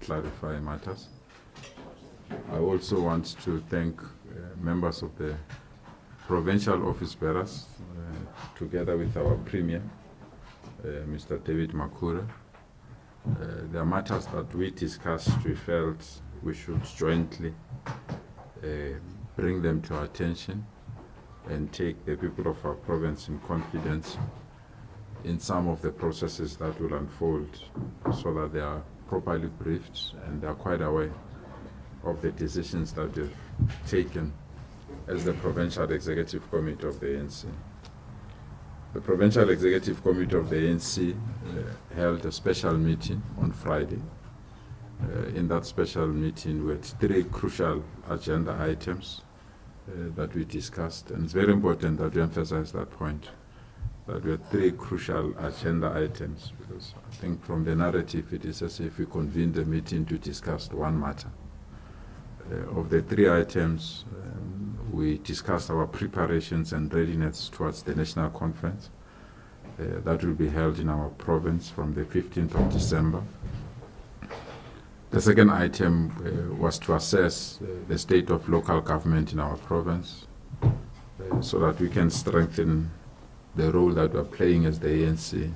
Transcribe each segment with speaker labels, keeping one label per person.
Speaker 1: clarify matters. I also want to thank members of the provincial office bearers, together with our Premier, Mr. David Makura. There are matters that we discussed. We felt we should jointly bring them to our attention and take the people of our province in confidence in some of the processes that will unfold, so that they are properly briefed and they are quite aware of the decisions that they've taken as the Provincial Executive Committee of the ANC. The Provincial Executive Committee of the ANC held a special meeting on Friday. In that special meeting, we had 3 crucial agenda items that we discussed, and it's very important that we emphasize that point, that we had 3 crucial agenda items, because I think from the narrative it is as if we convened the meeting to discuss one matter. Of the 3 items, we discussed our preparations and readiness towards the national conference that will be held in our province from the 15th of December. The second item was to assess the state of local government in our province, so that we can strengthen the role that we are playing as the ANC.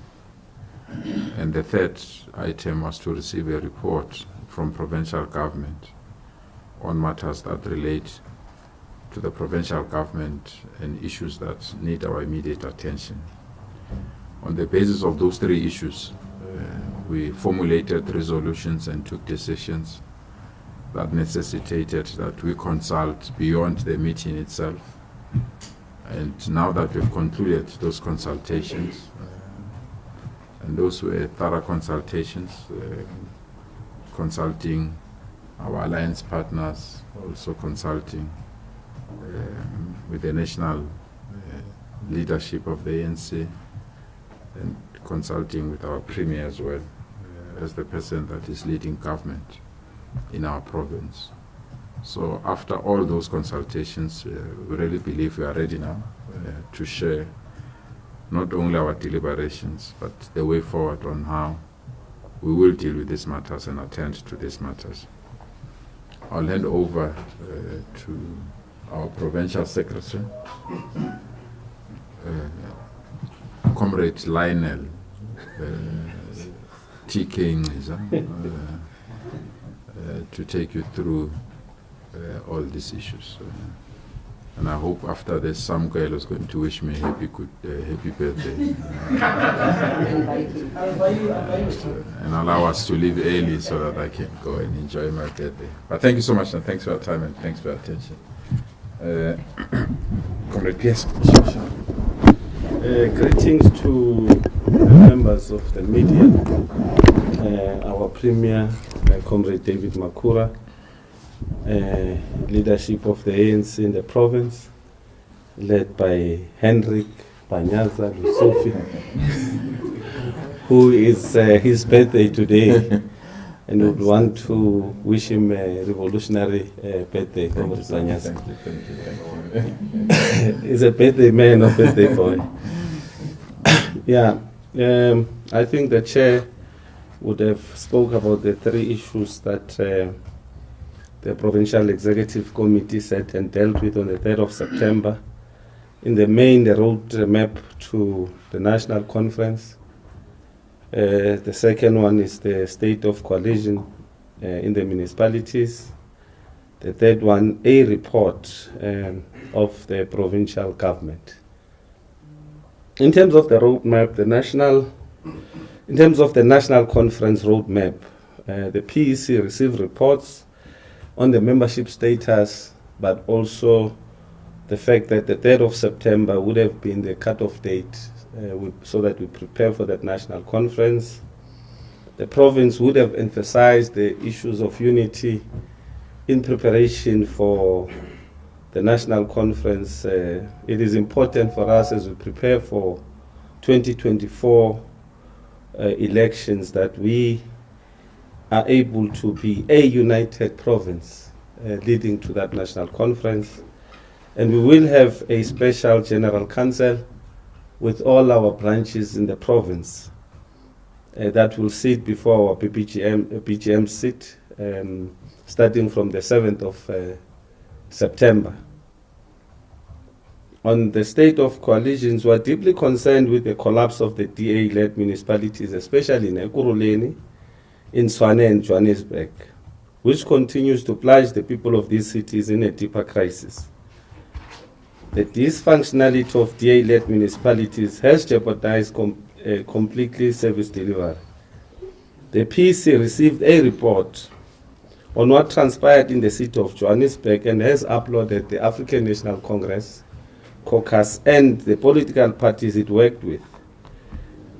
Speaker 1: And the third item was to receive a report from provincial government on matters that relate to the provincial government and issues that need our immediate attention. On the basis of those 3 issues, we formulated resolutions and took decisions that necessitated that we consult beyond the meeting itself. And now that we've concluded those consultations, and those were thorough consultations, consulting our alliance partners, also consulting with the national leadership of the ANC, and consulting with our Premier as well, as the person that is leading government in our province. So after all those consultations, we really believe we are ready now to share not only our deliberations, but the way forward on how we will deal with these matters and attend to these matters. I'll hand over to our Provincial Secretary, Comrade Lionel TK Ngiza, to take you through all these issues. And I hope after this, some girl is going to wish me happy birthday. And allow us to leave early so that I can go and enjoy my birthday. But thank you so much, and thanks for your time, and thanks for your attention. Comrade Pierce.
Speaker 2: Greetings to the members of the media, our Premier, Comrade David Makura, leadership of the ANC in the province, led by Hendrik Banyaza Lusufi, who is his birthday today, and would want to wish him a revolutionary birthday, Comrade Banyaza. He's a birthday man or birthday boy. Yeah, I think the chair would have spoke about the 3 issues that the Provincial Executive Committee sat and dealt with on the 3rd of September. In the main, the roadmap to the national conference. The second one is the state of coalition in the municipalities. The third one, a report of the provincial government. In terms of the roadmap, in terms of the national conference roadmap, the PEC received reports on the membership status, but also the fact that the 3rd of September would have been the cut-off date so that we prepare for that national conference. The province would have emphasized the issues of unity in preparation for the national conference. It is important for us as we prepare for 2024 elections that we are able to be a united province leading to that national conference. And we will have a special general council with all our branches in the province that will sit before our PGM sit, starting from the 7th of September. On the state of coalitions, we are deeply concerned with the collapse of the DA-led municipalities, especially in Ekurhuleni, in Tshwane and Johannesburg, which continues to plunge the people of these cities in a deeper crisis. The dysfunctionality of DA-led municipalities has jeopardized completely service delivery. The PC received a report on what transpired in the city of Johannesburg and has uploaded the African National Congress, caucus, and the political parties it worked with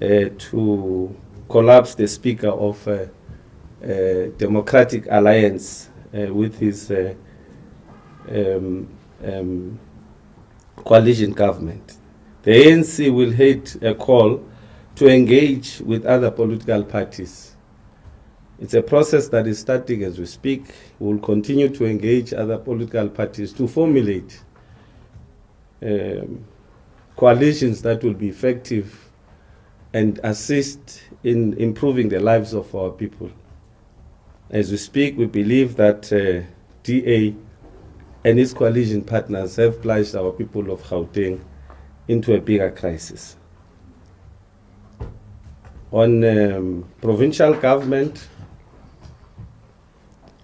Speaker 2: to collapse the Speaker of Democratic Alliance with his coalition government. The ANC will heed a call to engage with other political parties. It's a process that is starting as we speak. We will continue to engage other political parties to formulate coalitions that will be effective and assist in improving the lives of our people. As we speak, we believe that DA and its coalition partners have plunged our people of Gauteng into a bigger crisis. On provincial government,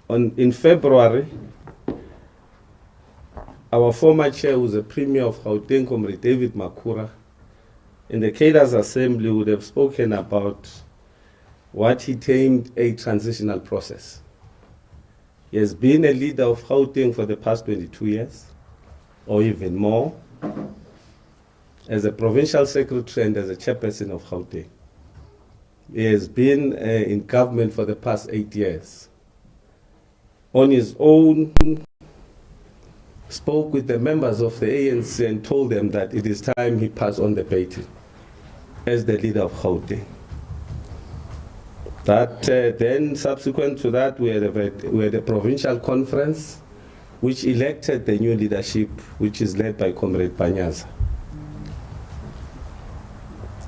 Speaker 2: in February, our former chair, who was a premier of Gauteng, Comrade David Makura, in the Cadres Assembly would have spoken about what he termed a transitional process. He has been a leader of Gauteng for the past 22 years, or even more, as a provincial secretary and as a chairperson of Gauteng. He has been in government for the past 8 years. On his own, spoke with the members of the ANC and told them that it is time he passed on the baton as the leader of Gauteng. That then, subsequent to that, we had a provincial conference which elected the new leadership, which is led by Comrade Panyaza.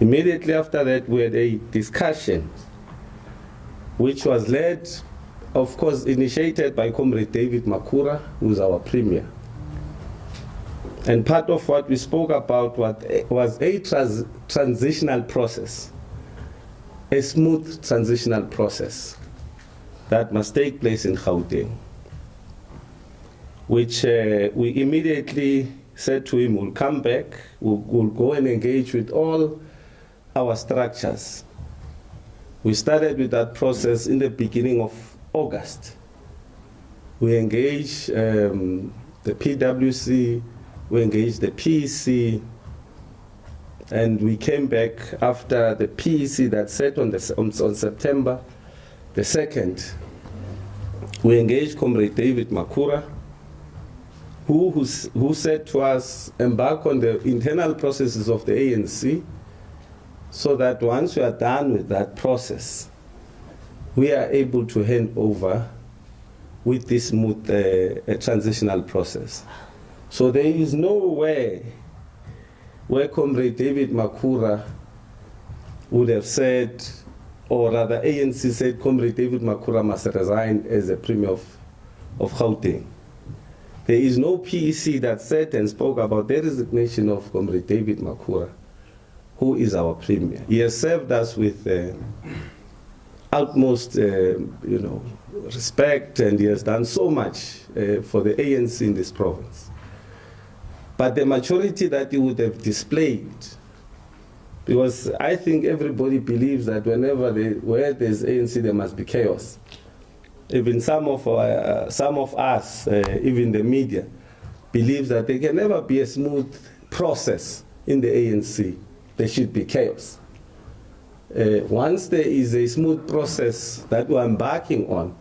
Speaker 2: Immediately after that, we had a discussion which was led, of course, initiated by Comrade David Makura, who is our premier. And part of what we spoke about was a transitional process, a smooth transitional process that must take place in Gauteng, which we immediately said to him, we'll come back, we'll go and engage with all our structures. We started with that process in the beginning of August. We engaged the PwC, we engaged the PEC, and we came back after the PEC that set on September the 2nd. We engaged Comrade David Makura, who said to us, embark on the internal processes of the ANC, so that once we are done with that process, we are able to hand over with this smooth transitional process. So there is no way where Comrade David Makura would have said, or rather ANC said, Comrade David Makura must resign as a premier of Gauteng. There is no PEC that said and spoke about the resignation of Comrade David Makura, who is our premier. He has served us with utmost respect, and he has done so much for the ANC in this province. But the maturity that he would have displayed, because I think everybody believes that where there's ANC, there must be chaos. Even some of us, even the media, believes that there can never be a smooth process in the ANC. There should be chaos. Once there is a smooth process that we're embarking on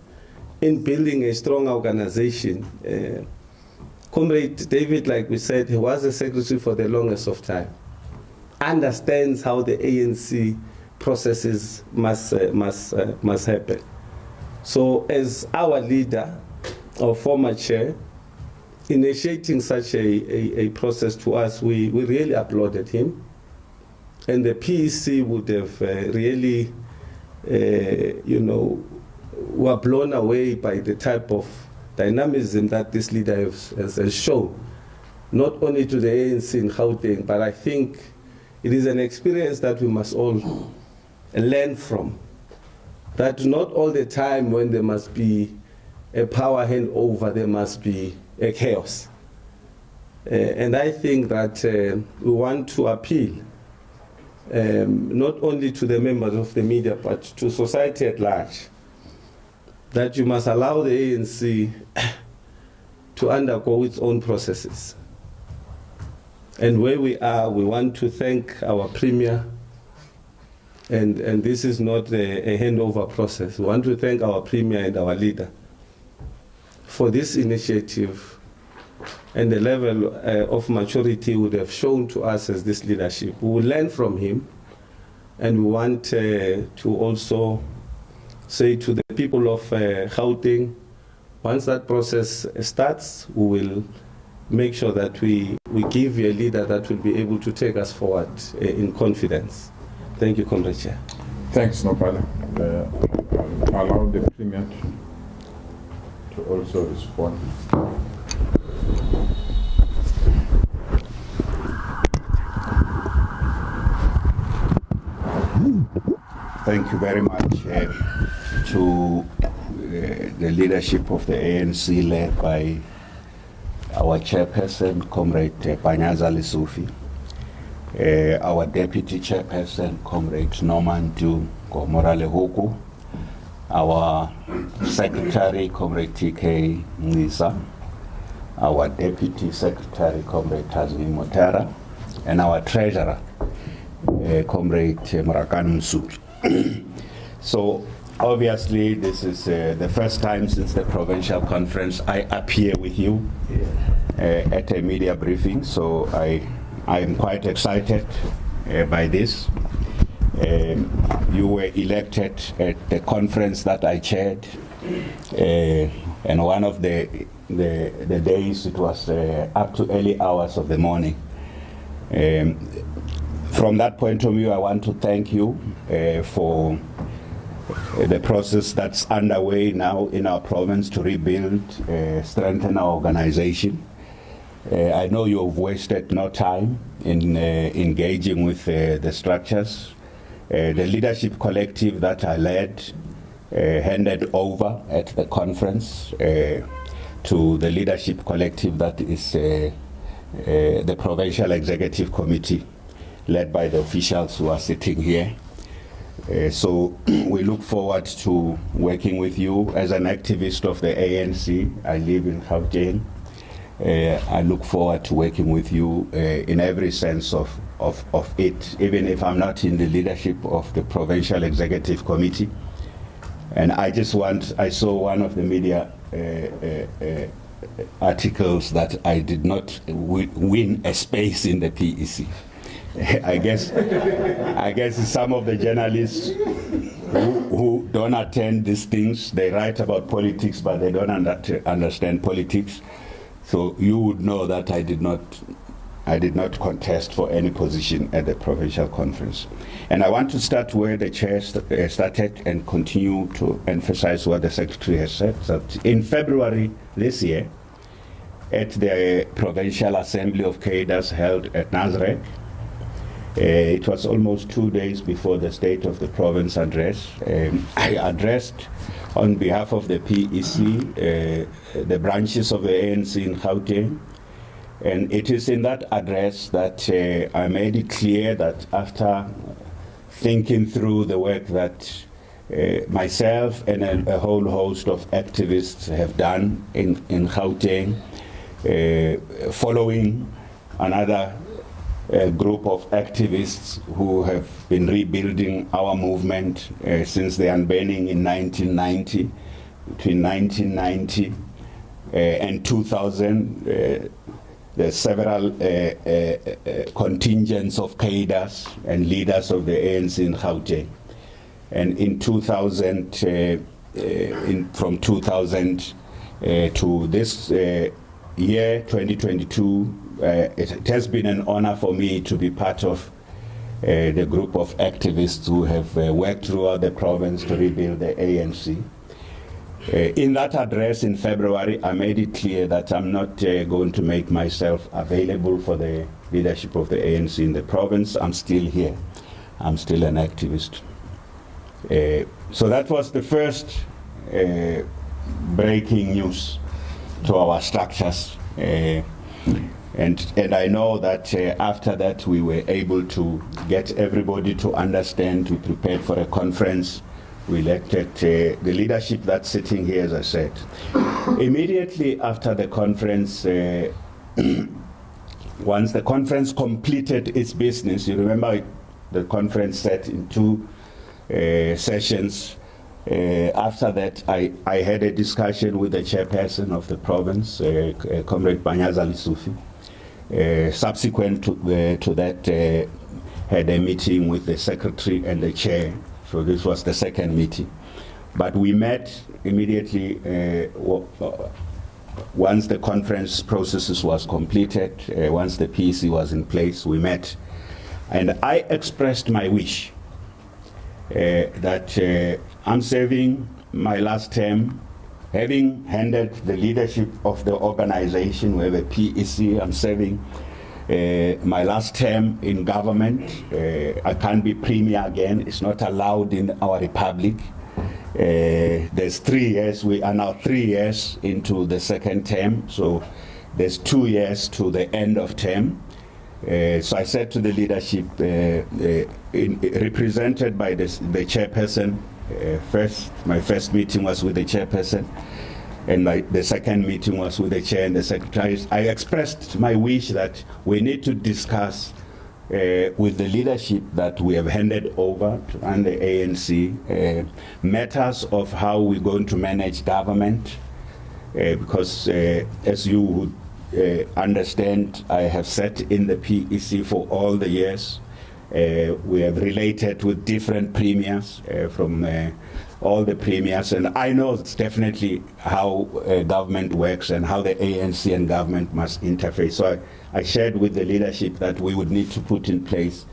Speaker 2: in building a strong organization, Comrade David, like we said, he was a secretary for the longest of time, understands how the ANC processes must happen. So as our leader, our former chair, initiating such a process to us, we really applauded him. And the PEC would have really were blown away by the type of dynamism that this leader has shown, not only to the ANC in Gauteng, but I think it is an experience that we must all learn from. That not all the time when there must be a power handover, there must be a chaos. And I think that we want to appeal not only to the members of the media, but to society at large, that you must allow the ANC to undergo its own processes. And where we are, we want to thank our Premier, and this is not a handover process. We want to thank our Premier and our leader for this initiative and the level of maturity would have shown to us as this leadership. We will learn from him, and we want to also say to the people of Gauteng, once that process starts, we will make sure that we give you a leader that will be able to take us forward in confidence. Thank you, Comrade Chair.
Speaker 1: Thanks, Nopala. I'll allow the Premier to also respond.
Speaker 3: Thank you very much to the leadership of the ANC, led by our chairperson, Comrade Panyaza Lesufi, our deputy chairperson, Comrade Norman Du Gomorale Huku, our secretary, Comrade TK Ngisa, our deputy secretary, Comrade Tazmi Motera, and our treasurer, Comrade Murakan Msuri. So obviously this is the first time since the provincial conference I appear with you at a media briefing, so I am quite excited by this. You were elected at the conference that I chaired, and one of the days it was up to early hours of the morning. From that point of view, I want to thank you for the process that's underway now in our province to rebuild, strengthen our organization. I know you have wasted no time in engaging with the structures. The leadership collective that I led handed over at the conference to the leadership collective that is the Provincial Executive Committee, led by the officials who are sitting here. So we look forward to working with you. As an activist of the ANC, I live in Gauteng. I look forward to working with you in every sense of it, even if I'm not in the leadership of the Provincial Executive Committee. And I saw one of the media articles that I did not win a space in the PEC. I guess some of the journalists who don't attend these things, they write about politics, but they don't understand politics. So you would know that I did not contest for any position at the provincial conference. And I want to start where the chair started and continue to emphasize what the secretary has said. So in February this year, at the Provincial Assembly of Cadres held at Nazareth, it was almost 2 days before the State of the Province address. I addressed on behalf of the PEC, the branches of the ANC in Gauteng, and it is in that address that I made it clear that after thinking through the work that myself and a whole host of activists have done in Gauteng, following another group of activists who have been rebuilding our movement since the unbanning in 1990. Between 1990 and 2000, there's several contingents of cadres and leaders of the ANC in Gauteng. And in 2000, from 2000 to this year, 2022, it has been an honor for me to be part of the group of activists who have worked throughout the province to rebuild the ANC. In that address in February, I made it clear that I'm not going to make myself available for the leadership of the ANC in the province. I'm still here. I'm still an activist. So that was the first breaking news to our structures. And I know that after that we were able to get everybody to understand. We prepared for a conference. We elected the leadership that's sitting here, as I said. Immediately after the conference, once the conference completed its business, you remember the conference sat in 2 sessions. After that, I had a discussion with the chairperson of the province, Comrade Banyaza Lisufi. Subsequent to that, had a meeting with the secretary and the chair. So this was the second meeting. But we met immediately once the conference processes was completed, once the PEC was in place, we met. And I expressed my wish that I'm serving my last term, having handed the leadership of the organization. We have a PEC. I'm serving my last term in government. I can't be premier again. It's not allowed in our republic. There's 3 years. We are now 3 years into the second term. So there's 2 years to the end of term. So I said to the leadership, represented by the chairperson, my first meeting was with the chairperson, and the second meeting was with the chair and the secretaries. I expressed my wish that we need to discuss with the leadership that we have handed over to run the ANC matters of how we're going to manage government, because as you would understand, I have sat in the PEC for all the years. We have related with different premiers from all the premiers, and I know it's definitely how government works and how the ANC and government must interface. So I shared with the leadership that we would need to put in place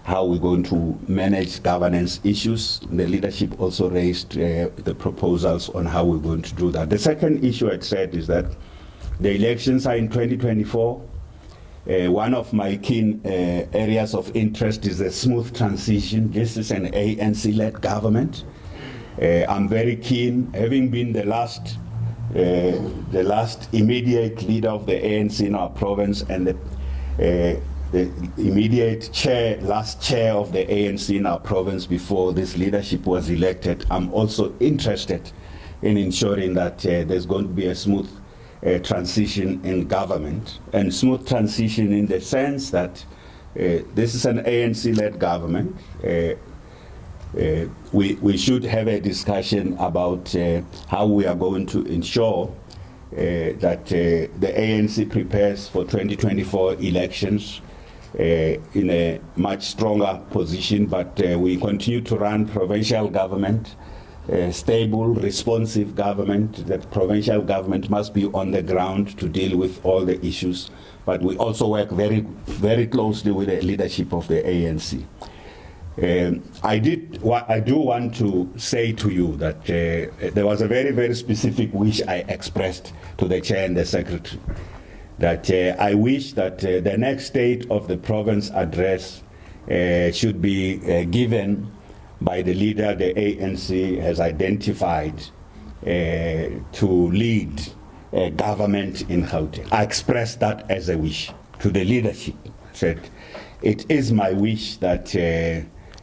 Speaker 3: how we're going to manage governance issues. The leadership also raised the proposals on how we're going to do that. The second issue I said is that the elections are in 2024. One of my keen areas of interest is a smooth transition. This is an ANC-led government. I'm very keen, having been the last immediate leader of the ANC in our province and the immediate last chair of the ANC in our province before this leadership was elected. I'm also interested in ensuring that there's going to be a smooth transition in government, and smooth transition in the sense that this is an ANC-led government. We should have a discussion about how we are going to ensure that the ANC prepares for 2024 elections in a much stronger position, but we continue to run provincial government, stable, responsive government. The provincial government must be on the ground to deal with all the issues, but we also work very, very closely with the leadership of the ANC. I do want to say to you that there was a very, very specific wish I expressed to the chair and the secretary, that I wish that the next state of the province address should be given by the leader the ANC has identified to lead government in Gauteng. I expressed that as a wish to the leadership. I said, it is my wish that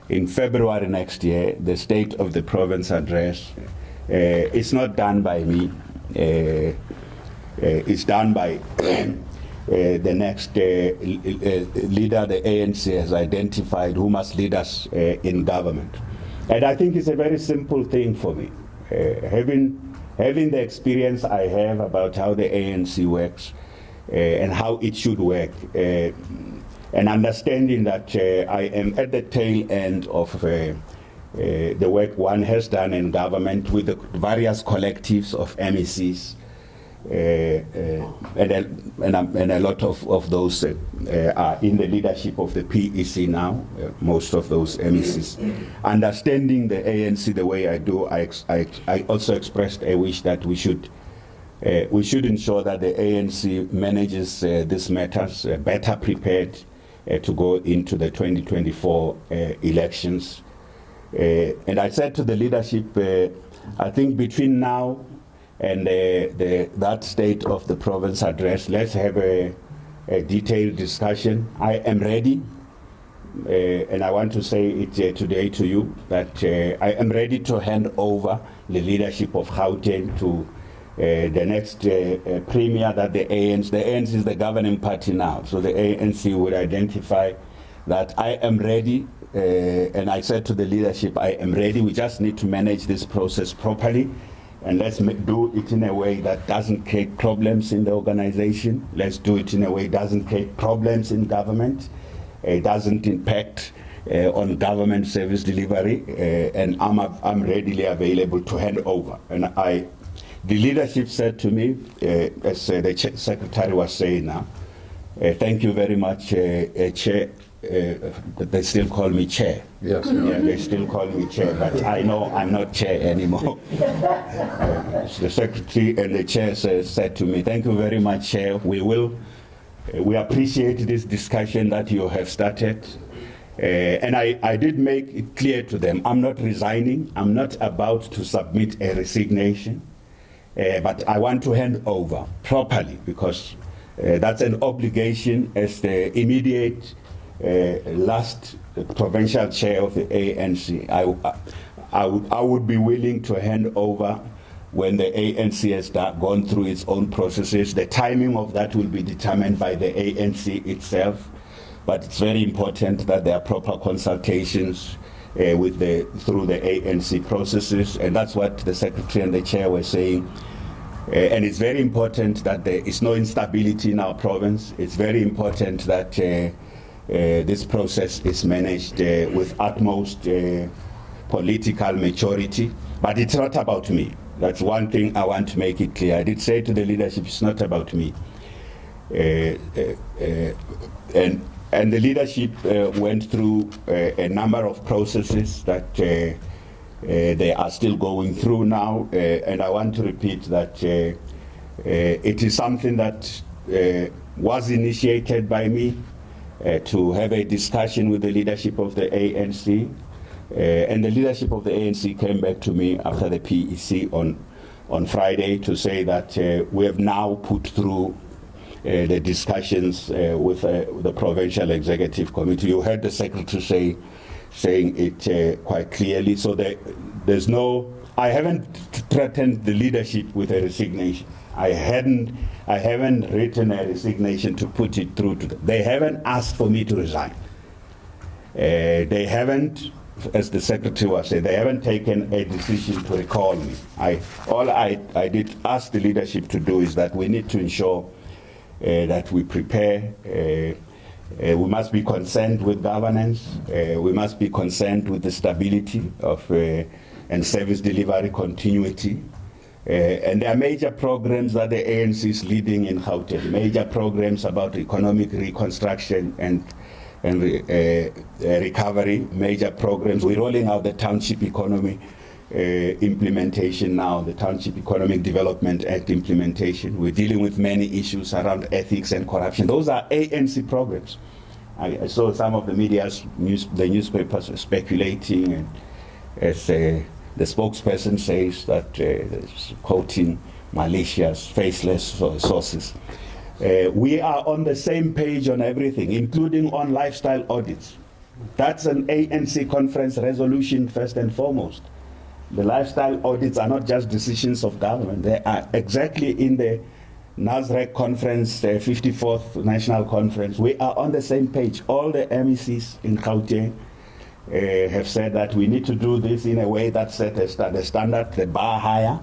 Speaker 3: in February next year, the state of the province address is not done by me. It's done by the next leader the ANC has identified who must lead us in government. And I think it's a very simple thing for me. Having the experience I have about how the ANC works and how it should work, and understanding that I am at the tail end of the work one has done in government with the various collectives of MECs, and a lot of those are in the leadership of the PEC now, most of those MECs. Understanding the ANC the way I do, I also expressed a wish that we should ensure that the ANC manages these matters better prepared to go into the 2024 elections. And I said to the leadership, I think between now and that state of the province address, let's have a detailed discussion. I am ready, and I want to say it today to you, that I am ready to hand over the leadership of Gauteng to the next premier that the ANC is the governing party now, so the ANC would identify that I am ready, and I said to the leadership, I am ready, we just need to manage this process properly, and let's do it in a way that doesn't create problems in the organization. Let's do it in a way that doesn't create problems in government. It doesn't impact on government service delivery, and I'm readily available to hand over. And the leadership said to me, as the secretary was saying now, thank you very much, Chair. They still call me Chair.
Speaker 1: Yes.
Speaker 3: Yeah, they still call me Chair, but I know I'm not Chair anymore. The Secretary and the Chair said to me, thank you very much, Chair. We appreciate this discussion that you have started. And I did make it clear to them, I'm not resigning. I'm not about to submit a resignation. But I want to hand over properly, because that's an obligation as the immediate last provincial chair of the ANC. I would be willing to hand over when the ANC has gone through its own processes. The timing of that will be determined by the ANC itself, but it's very important that there are proper consultations through the ANC processes, and that's what the Secretary and the Chair were saying. And it's very important that there is no instability in our province. It's very important that this process is managed with utmost political maturity. But it's not about me. That's one thing I want to make it clear. I did say to the leadership, it's not about me. And the leadership went through a number of processes that they are still going through now, and I want to repeat that it is something that was initiated by me to have a discussion with the leadership of the ANC, and the leadership of the ANC came back to me after the PEC on Friday to say that we have now put through the discussions with the Provincial Executive Committee. You heard the Secretary saying it quite clearly. So there's no, I haven't threatened the leadership with a resignation. I haven't written a resignation to put it through to them. They haven't asked for me to resign. They haven't, as the Secretary was saying, they haven't taken a decision to recall me. All I did ask the leadership to do is that we need to ensure that we prepare. We must be concerned with governance. We must be concerned with the stability of and service delivery continuity. And there are major programs that the ANC is leading in Gauteng, major programs about economic reconstruction and recovery, major programs. We're rolling out the Township Economy implementation now, the Township Economic Development Act implementation. We're dealing with many issues around ethics and corruption. Those are ANC programs. I saw some of the the newspapers speculating, and as the spokesperson says that quoting malicious, faceless sources. We are on the same page on everything, including on lifestyle audits. That's an ANC conference resolution first and foremost. The lifestyle audits are not just decisions of government. They are exactly in the NASREC conference, the 54th National Conference. We are on the same page. All the MECs in Gauteng have said that we need to do this in a way that sets the standard, the bar higher.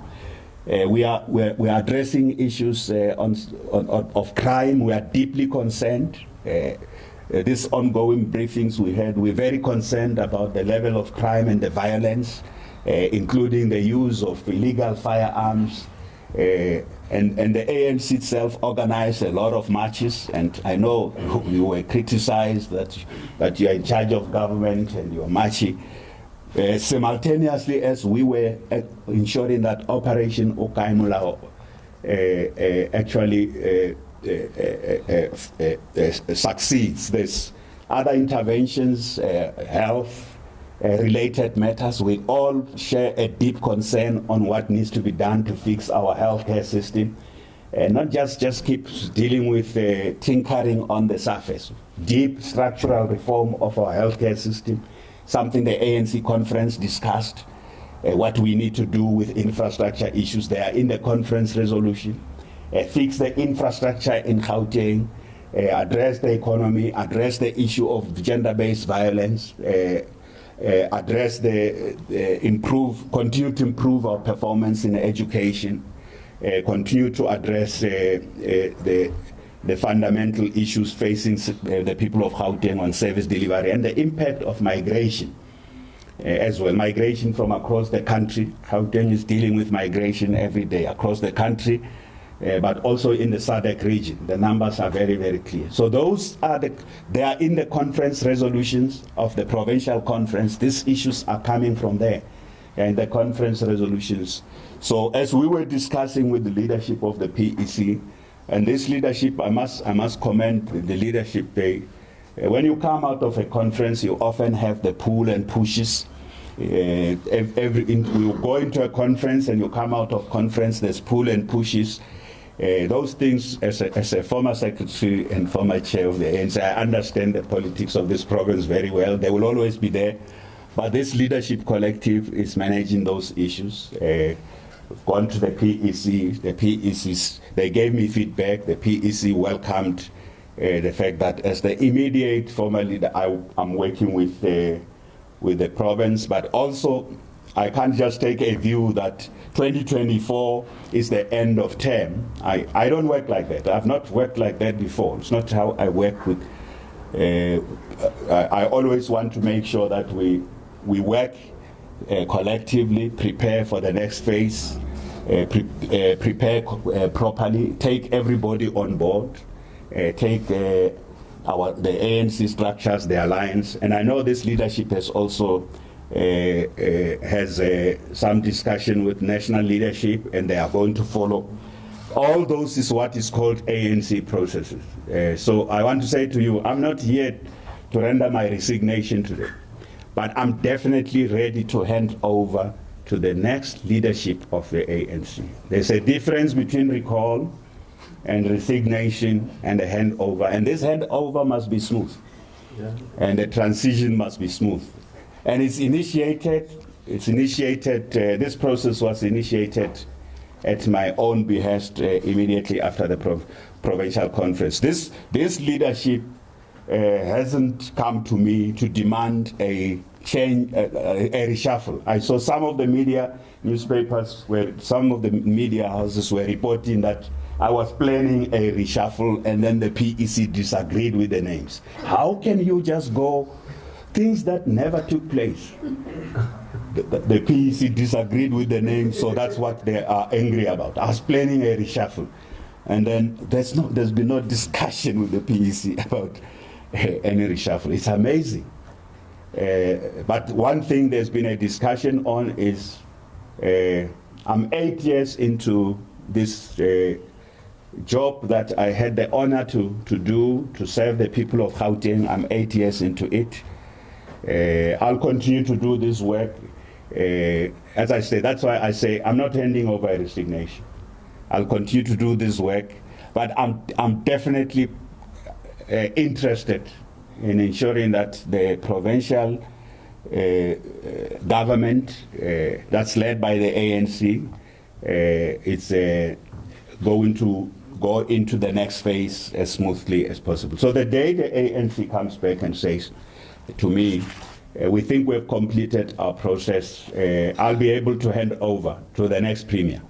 Speaker 3: We are addressing issues of crime. We are deeply concerned. These ongoing briefings we had, we're very concerned about the level of crime and the violence, including the use of illegal firearms, And the ANC itself organized a lot of marches, and I know you were criticized that you are in charge of government and you are marching. Simultaneously as we were ensuring that Operation Okaimulao actually succeeds. There's other interventions, health related matters. We all share a deep concern on what needs to be done to fix our healthcare system, and not just keep dealing with tinkering on the surface. Deep structural reform of our healthcare system, something the ANC conference discussed, what we need to do with infrastructure issues. They are in the conference resolution. Fix the infrastructure in Gauteng, address the economy, address the issue of gender-based violence, address continue to improve our performance in education, continue to address the fundamental issues facing the people of Gauteng on service delivery, and the impact of migration as well. Migration from across the country. Gauteng is dealing with migration every day across the country, but also in the SADC region. The numbers are very, very clear. So those are they are in the conference resolutions of the provincial conference. These issues are coming from there in the conference resolutions. So as we were discussing with the leadership of the PEC, and this leadership, I must commend the leadership. When you come out of a conference, you often have the pull and pushes. You go into a conference and you come out of conference, there's pull and pushes. Those things, as a former secretary and former chair of the ANC, I understand the politics of this province very well. They will always be there. But this leadership collective is managing those issues. Gone to the PEC. The PECs, they gave me feedback. The PEC welcomed the fact that as the immediate former leader, I'm working with the province, but also I can't just take a view that 2024 is the end of term. I don't work like that. I've not worked like that before. It's not how I work with. I always want to make sure that we work collectively, prepare for the next phase, prepare properly, take everybody on board, take the ANC structures, the alliance, and I know this leadership has also has some discussion with national leadership, and they are going to follow. All those is what is called ANC processes. So I want to say to you, I'm not here to render my resignation today, but I'm definitely ready to hand over to the next leadership of the ANC. There's a difference between recall and resignation and a handover, and this handover must be smooth, and the transition must be smooth. And it's initiated, this process was initiated at my own behest immediately after the provincial conference. This leadership hasn't come to me to demand a change, a reshuffle. I saw some of the newspapers, some of the media houses were reporting that I was planning a reshuffle, and then the PEC disagreed with the names. How can you just go things that never took place? The PEC disagreed with the names, so that's what they are angry about. I was planning a reshuffle, and then there's been no discussion with the PEC about any reshuffle. It's amazing. But one thing there's been a discussion on is I'm 8 years into this job that I had the honor to do, to serve the people of Gauteng. I'm 8 years into it. I'll continue to do this work. As I say, that's why I say I'm not handing over a resignation. I'll continue to do this work, but I'm definitely interested in ensuring that the provincial government that's led by the ANC is going to go into the next phase as smoothly as possible. So the day the ANC comes back and says to me, we think we've completed our process, I'll be able to hand over to the next premier.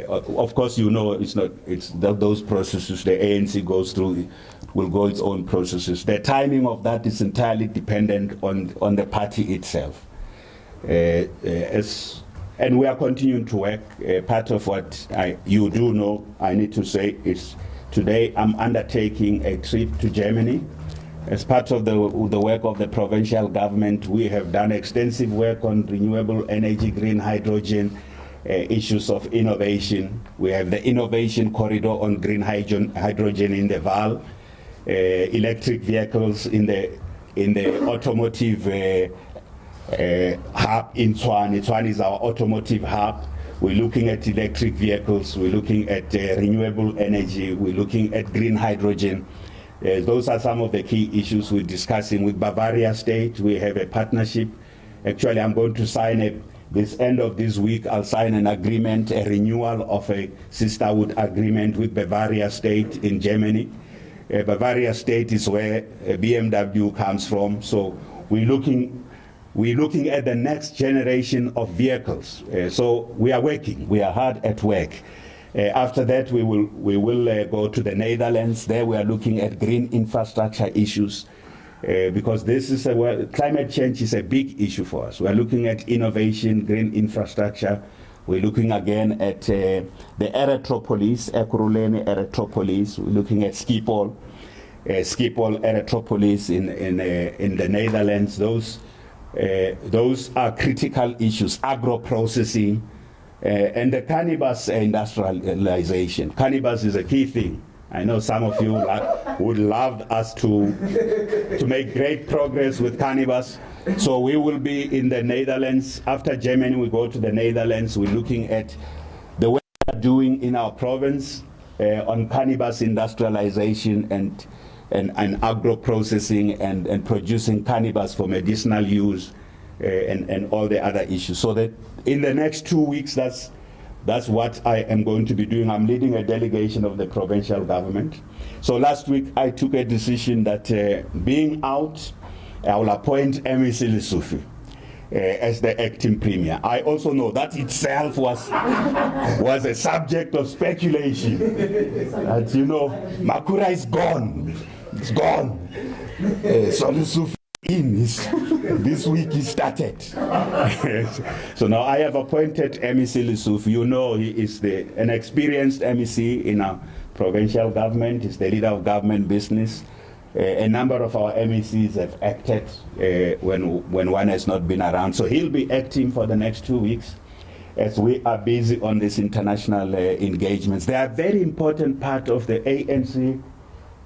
Speaker 3: Of course, you know, those processes the ANC goes through will go its own processes. The timing of that is entirely dependent on the party itself. As And we are continuing to work. Part of what you do know, I need to say, is today I'm undertaking a trip to Germany. As part of the work of the provincial government, we have done extensive work on renewable energy, green hydrogen, issues of innovation. We have the innovation corridor on green hydrogen in the Vaal, electric vehicles in the automotive hub in Tshwane. Tshwane is our automotive hub. We're looking at electric vehicles. We're looking at renewable energy. We're looking at green hydrogen. Those are some of the key issues we're discussing with Bavaria State. We have a partnership. Actually, I'm going to sign this end of this week, I'll sign an agreement, a renewal of a sisterhood agreement with Bavaria State in Germany. Bavaria State is where BMW comes from. So we're looking at the next generation of vehicles. So we are working. We are hard at work. After that, we will go to the Netherlands. There we are looking at green infrastructure issues because this is climate change is a big issue for us. We are looking at innovation, green infrastructure. We're looking again at the Erythropolis, Ekurhuleni Erythropolis. We're looking at Schiphol Erythropolis in the Netherlands. Those are critical issues. Agro-processing. And the cannabis industrialization. Cannabis is a key thing. I know some of you would love us to make great progress with cannabis. So we will be in the Netherlands. After Germany, we go to the Netherlands. We're looking at the work we are doing in our province on cannabis industrialization and agro-processing and producing cannabis for medicinal use and all the other issues. So that in the next 2 weeks, that's what I am going to be doing. I'm leading a delegation of the provincial government. So last week, I took a decision that being out, I will appoint MEC Lesufi as the acting premier. I also know that itself was a subject of speculation. That, Makura is gone. It's gone. So Lesufi this week he started. So now I have appointed MEC Lesufi. He is an experienced MEC in our provincial government. He's the leader of government business. A number of our MECs have acted when one has not been around. So he'll be acting for the next 2 weeks as we are busy on these international engagements. They are a very important part of the ANC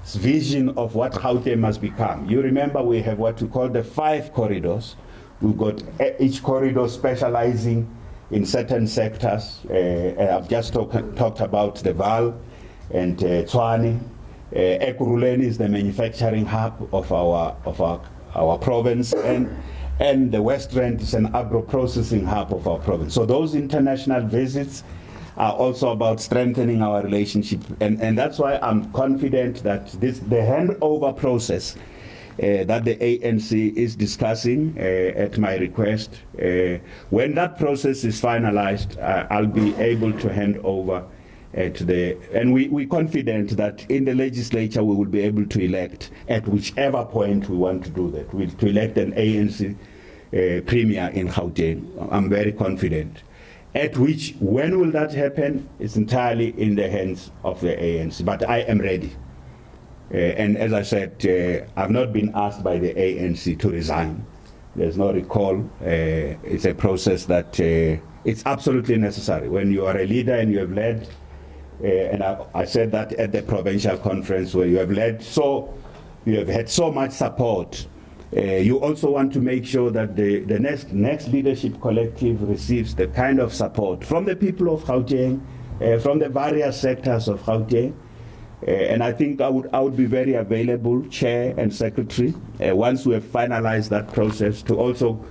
Speaker 3: vision of what Gauteng must become. You remember we have what we call the 5 corridors. We've got each corridor specializing in certain sectors. I've just talked about the Vaal and Tshwane. Ekurhuleni is the manufacturing hub of our province, and the West Rand is an agro-processing hub of our province. So those international visits are also about strengthening our relationship, and that's why I'm confident that the handover process that the ANC is discussing at my request, when that process is finalized, I'll be able to hand over and we're confident that in the legislature we will be able to elect at whichever point we want to do that, to elect an ANC premier in Gauteng. I'm very confident. When will that happen? It's entirely in the hands of the ANC, but I am ready. And as I said, I've not been asked by the ANC to resign. There's no recall. It's a process that it's absolutely necessary. When you are a leader and you have led, and I said that at the provincial conference, where you have led, so you have had so much support. You also want to make sure that the next leadership collective receives the kind of support from the people of Gauteng, from the various sectors of Gauteng. And I think I would be very available, Chair and Secretary, once we have finalized that process, to also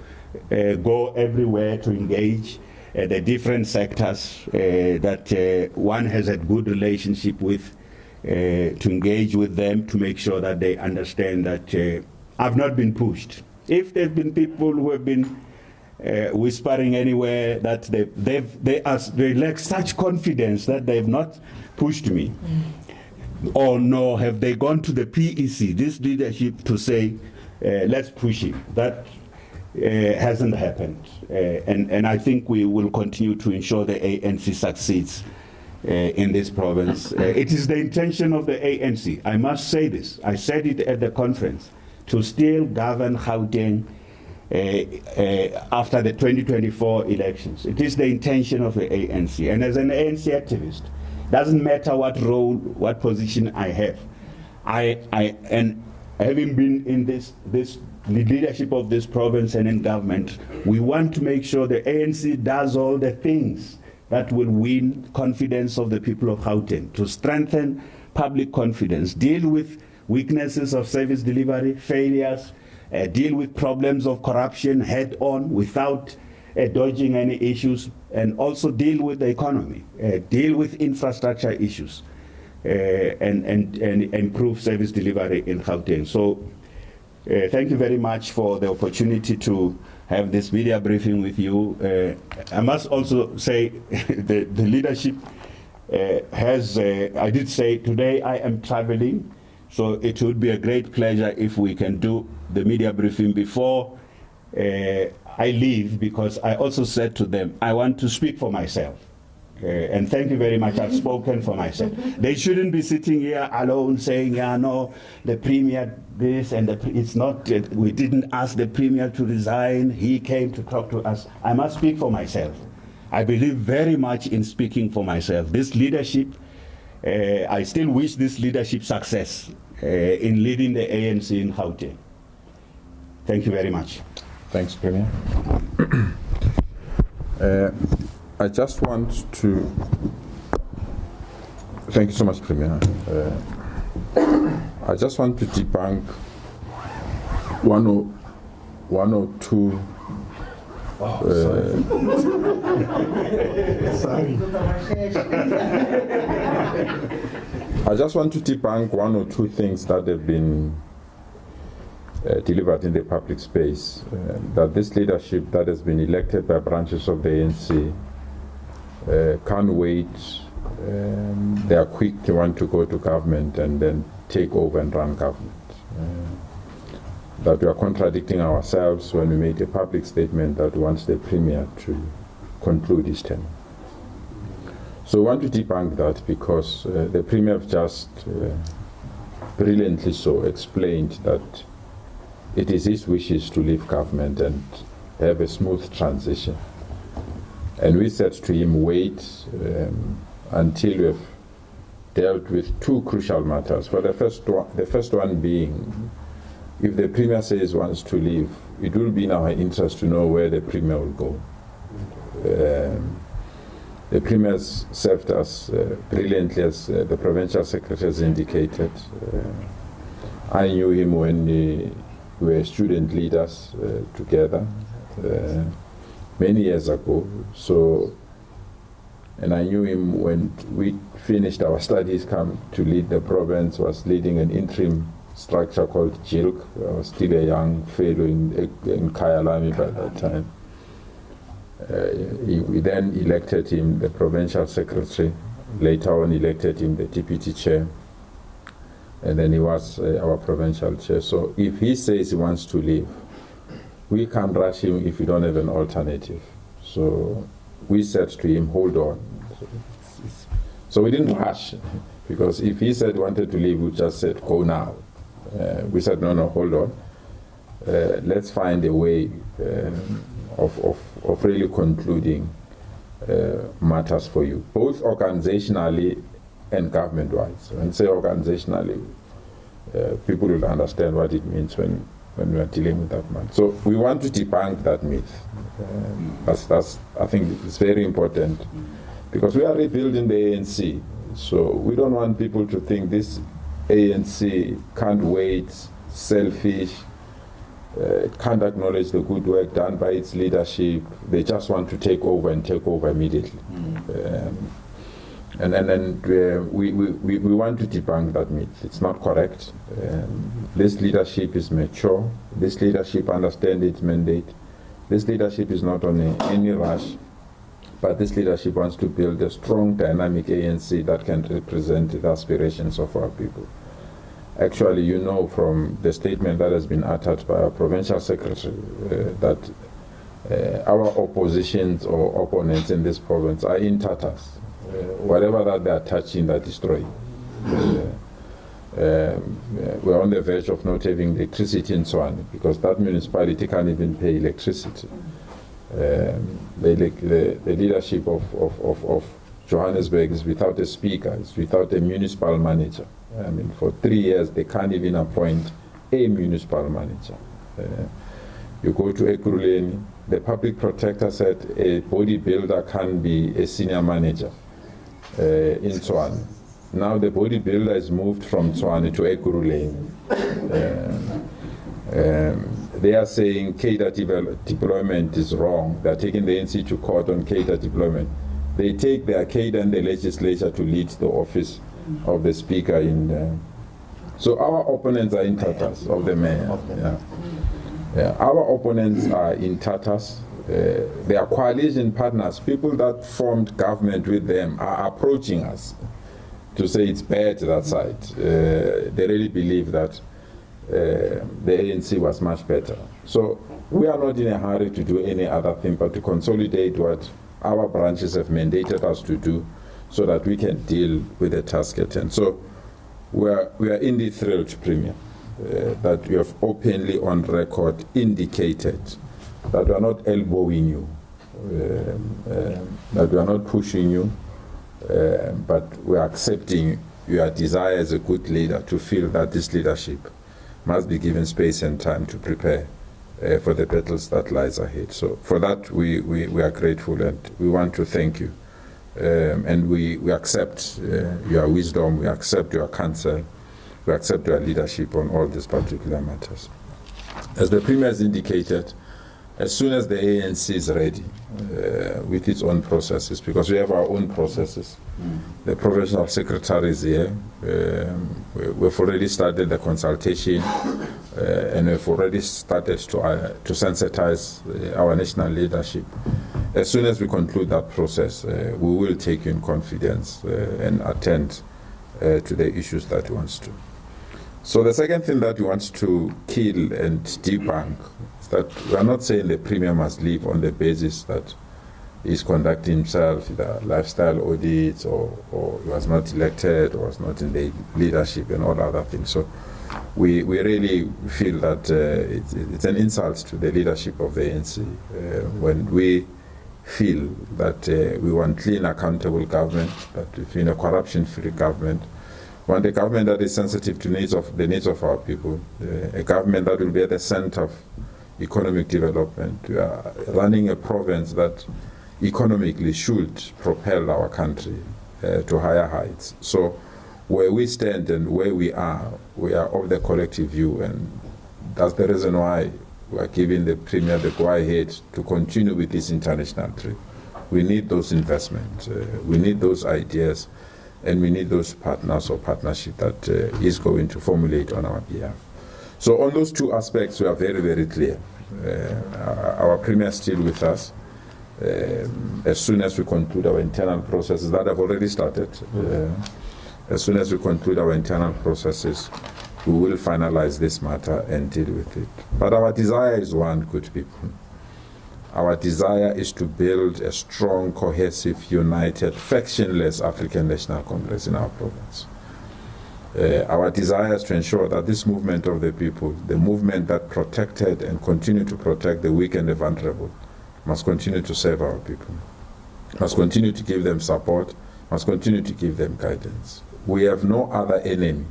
Speaker 3: go everywhere to engage the different sectors that one has a good relationship with, to engage with them, to make sure that they understand that I've not been pushed. If there have been people who have been whispering anywhere that they lack such confidence that they have not pushed me, or no, have they gone to the PEC, this leadership, to say, let's push him. That hasn't happened. And I think we will continue to ensure the ANC succeeds in this province. It is the intention of the ANC, I must say this, I said it at the conference, to still govern Gauteng after the 2024 elections. It is the intention of the ANC. And as an ANC activist, doesn't matter what role, what position I have, and having been in this leadership of this province and in government, we want to make sure the ANC does all the things that will win confidence of the people of Gauteng, to strengthen public confidence, deal with weaknesses of service delivery, failures, deal with problems of corruption head on without dodging any issues, and also deal with the economy, deal with infrastructure issues, and improve service delivery in Gauteng. So thank you very much for the opportunity to have this media briefing with you. I must also say the leadership has, I did say today I am traveling, so it would be a great pleasure if we can do the media briefing before I leave, because I also said to them, I want to speak for myself. And thank you very much, I've spoken for myself. They shouldn't be sitting here alone saying, yeah, no, the Premier this, and it's not, we didn't ask the Premier to resign, he came to talk to us. I must speak for myself. I believe very much in speaking for myself. This leadership, I still wish this leadership success in leading the ANC in Gauteng. Thank you very much.
Speaker 1: Thanks, Premier. I just want to thank you so much, Premier. I just want to debunk one or two.
Speaker 4: Sorry.
Speaker 1: I just want to debunk one or two things that have been delivered in the public space. That this leadership that has been elected by branches of the ANC can't wait. They are quick to want to go to government and then take over and run government. That we are contradicting ourselves when we made a public statement that wants the Premier to conclude his term. So we want to debunk that, because the Premier just brilliantly so explained that it is his wishes to leave government and have a smooth transition. And we said to him, wait until we have dealt with two crucial matters. For the first one being, if the Premier says wants to leave, it will be in our interest to know where the Premier will go. The Premier has served us brilliantly, as the Provincial Secretary has indicated. I knew him when we were student leaders together many years ago. So, and I knew him when we finished our studies, come to lead the province, was leading an interim structure called JILK. I was still a young fellow in Kyalami by that time. We then elected him the Provincial Secretary, later on elected him the Deputy Chair, and then he was our Provincial Chair. So if he says he wants to leave, we can't rush him if we don't have an alternative. So we said to him, hold on. So we didn't rush, because if he said he wanted to leave, we just said, go now. We said, no, hold on. Let's find a way of really concluding matters for you, both organizationally and government-wise. When I say organizationally, people will understand what it means when we are dealing with that matter. So we want to debunk that myth. That's I think it's very important, because we are rebuilding the ANC. So we don't want people to think this ANC can't wait, selfish, can't acknowledge the good work done by its leadership. They just want to take over and take over immediately. We want to debunk that myth. It's not correct. This leadership is mature. This leadership understands its mandate. This leadership is not on any rush, but this leadership wants to build a strong, dynamic ANC that can represent the aspirations of our people. Actually, you know from the statement that has been uttered by our provincial secretary that our oppositions or opponents in this province are in tatters. Whatever that they are touching, they are destroying. We're on the verge of not having electricity in Tshwane because that municipality can't even pay electricity. The leadership of Johannesburg is without a speaker, it's without a municipal manager. I mean, for 3 years, they can't even appoint a municipal manager. You go to Ekurhuleni, the public protector said a bodybuilder can be a senior manager in Tshwane. Now the bodybuilder is moved from Tshwane to Ekurhuleni. They are saying cadre deployment is wrong. They are taking the ANC to court on cadre deployment. They take their cadre in the legislature to lead the office of the speaker in. So our opponents are in tatters of the mayor. Yeah. Our opponents are in tatters. They are coalition partners. People that formed government with them are approaching us to say it's bad that side. They really believe that the ANC was much better. So we are not in a hurry to do any other thing but to consolidate what our branches have mandated us to do so that we can deal with the task at hand. So we are indeed thrilled, Premier, that we have openly on record indicated that we are not elbowing you, that we are not pushing you, but we are accepting your desire as a good leader to feel that this leadership must be given space and time to prepare for the battles that lies ahead. So for that, we are grateful and we want to thank you. And we accept your wisdom, we accept your counsel, we accept your leadership on all these particular matters. As the Premier has indicated, as soon as the ANC is ready with its own processes, because we have our own processes, the provincial secretary is here, we've already started the consultation and we've already started to sensitize our national leadership. As soon as we conclude that process, we will take you in confidence and attend to the issues that we want to. So the second thing that we want to kill and debunk is that we are not saying the Premier must leave on the basis that he's conducting himself the lifestyle audits or he was not elected or was not in the leadership and all other things. So we really feel that it's an insult to the leadership of the ANC when we feel that we want clean, accountable government, that we feel a corruption-free government, want a government that is sensitive to the needs of our people, a government that will be at the center of economic development. We are running a province that economically should propel our country to higher heights. So where we stand and where we are of the collective view, and that's the reason why we are giving the Premier the go-ahead to continue with this international trip. We need those investments, we need those ideas, and we need those partners or partnership that is going to formulate on our behalf. So on those two aspects, we are very, very clear. Our Premier is still with us. As soon as we conclude our internal processes that have already started, as soon as we conclude our internal processes, we will finalize this matter and deal with it. But our desire is one, good people. Our desire is to build a strong, cohesive, united, factionless African National Congress in our province. Our desire is to ensure that this movement of the people, the movement that protected and continue to protect the weak and the vulnerable, must continue to serve our people, must continue to give them support, must continue to give them guidance. We have no other enemy.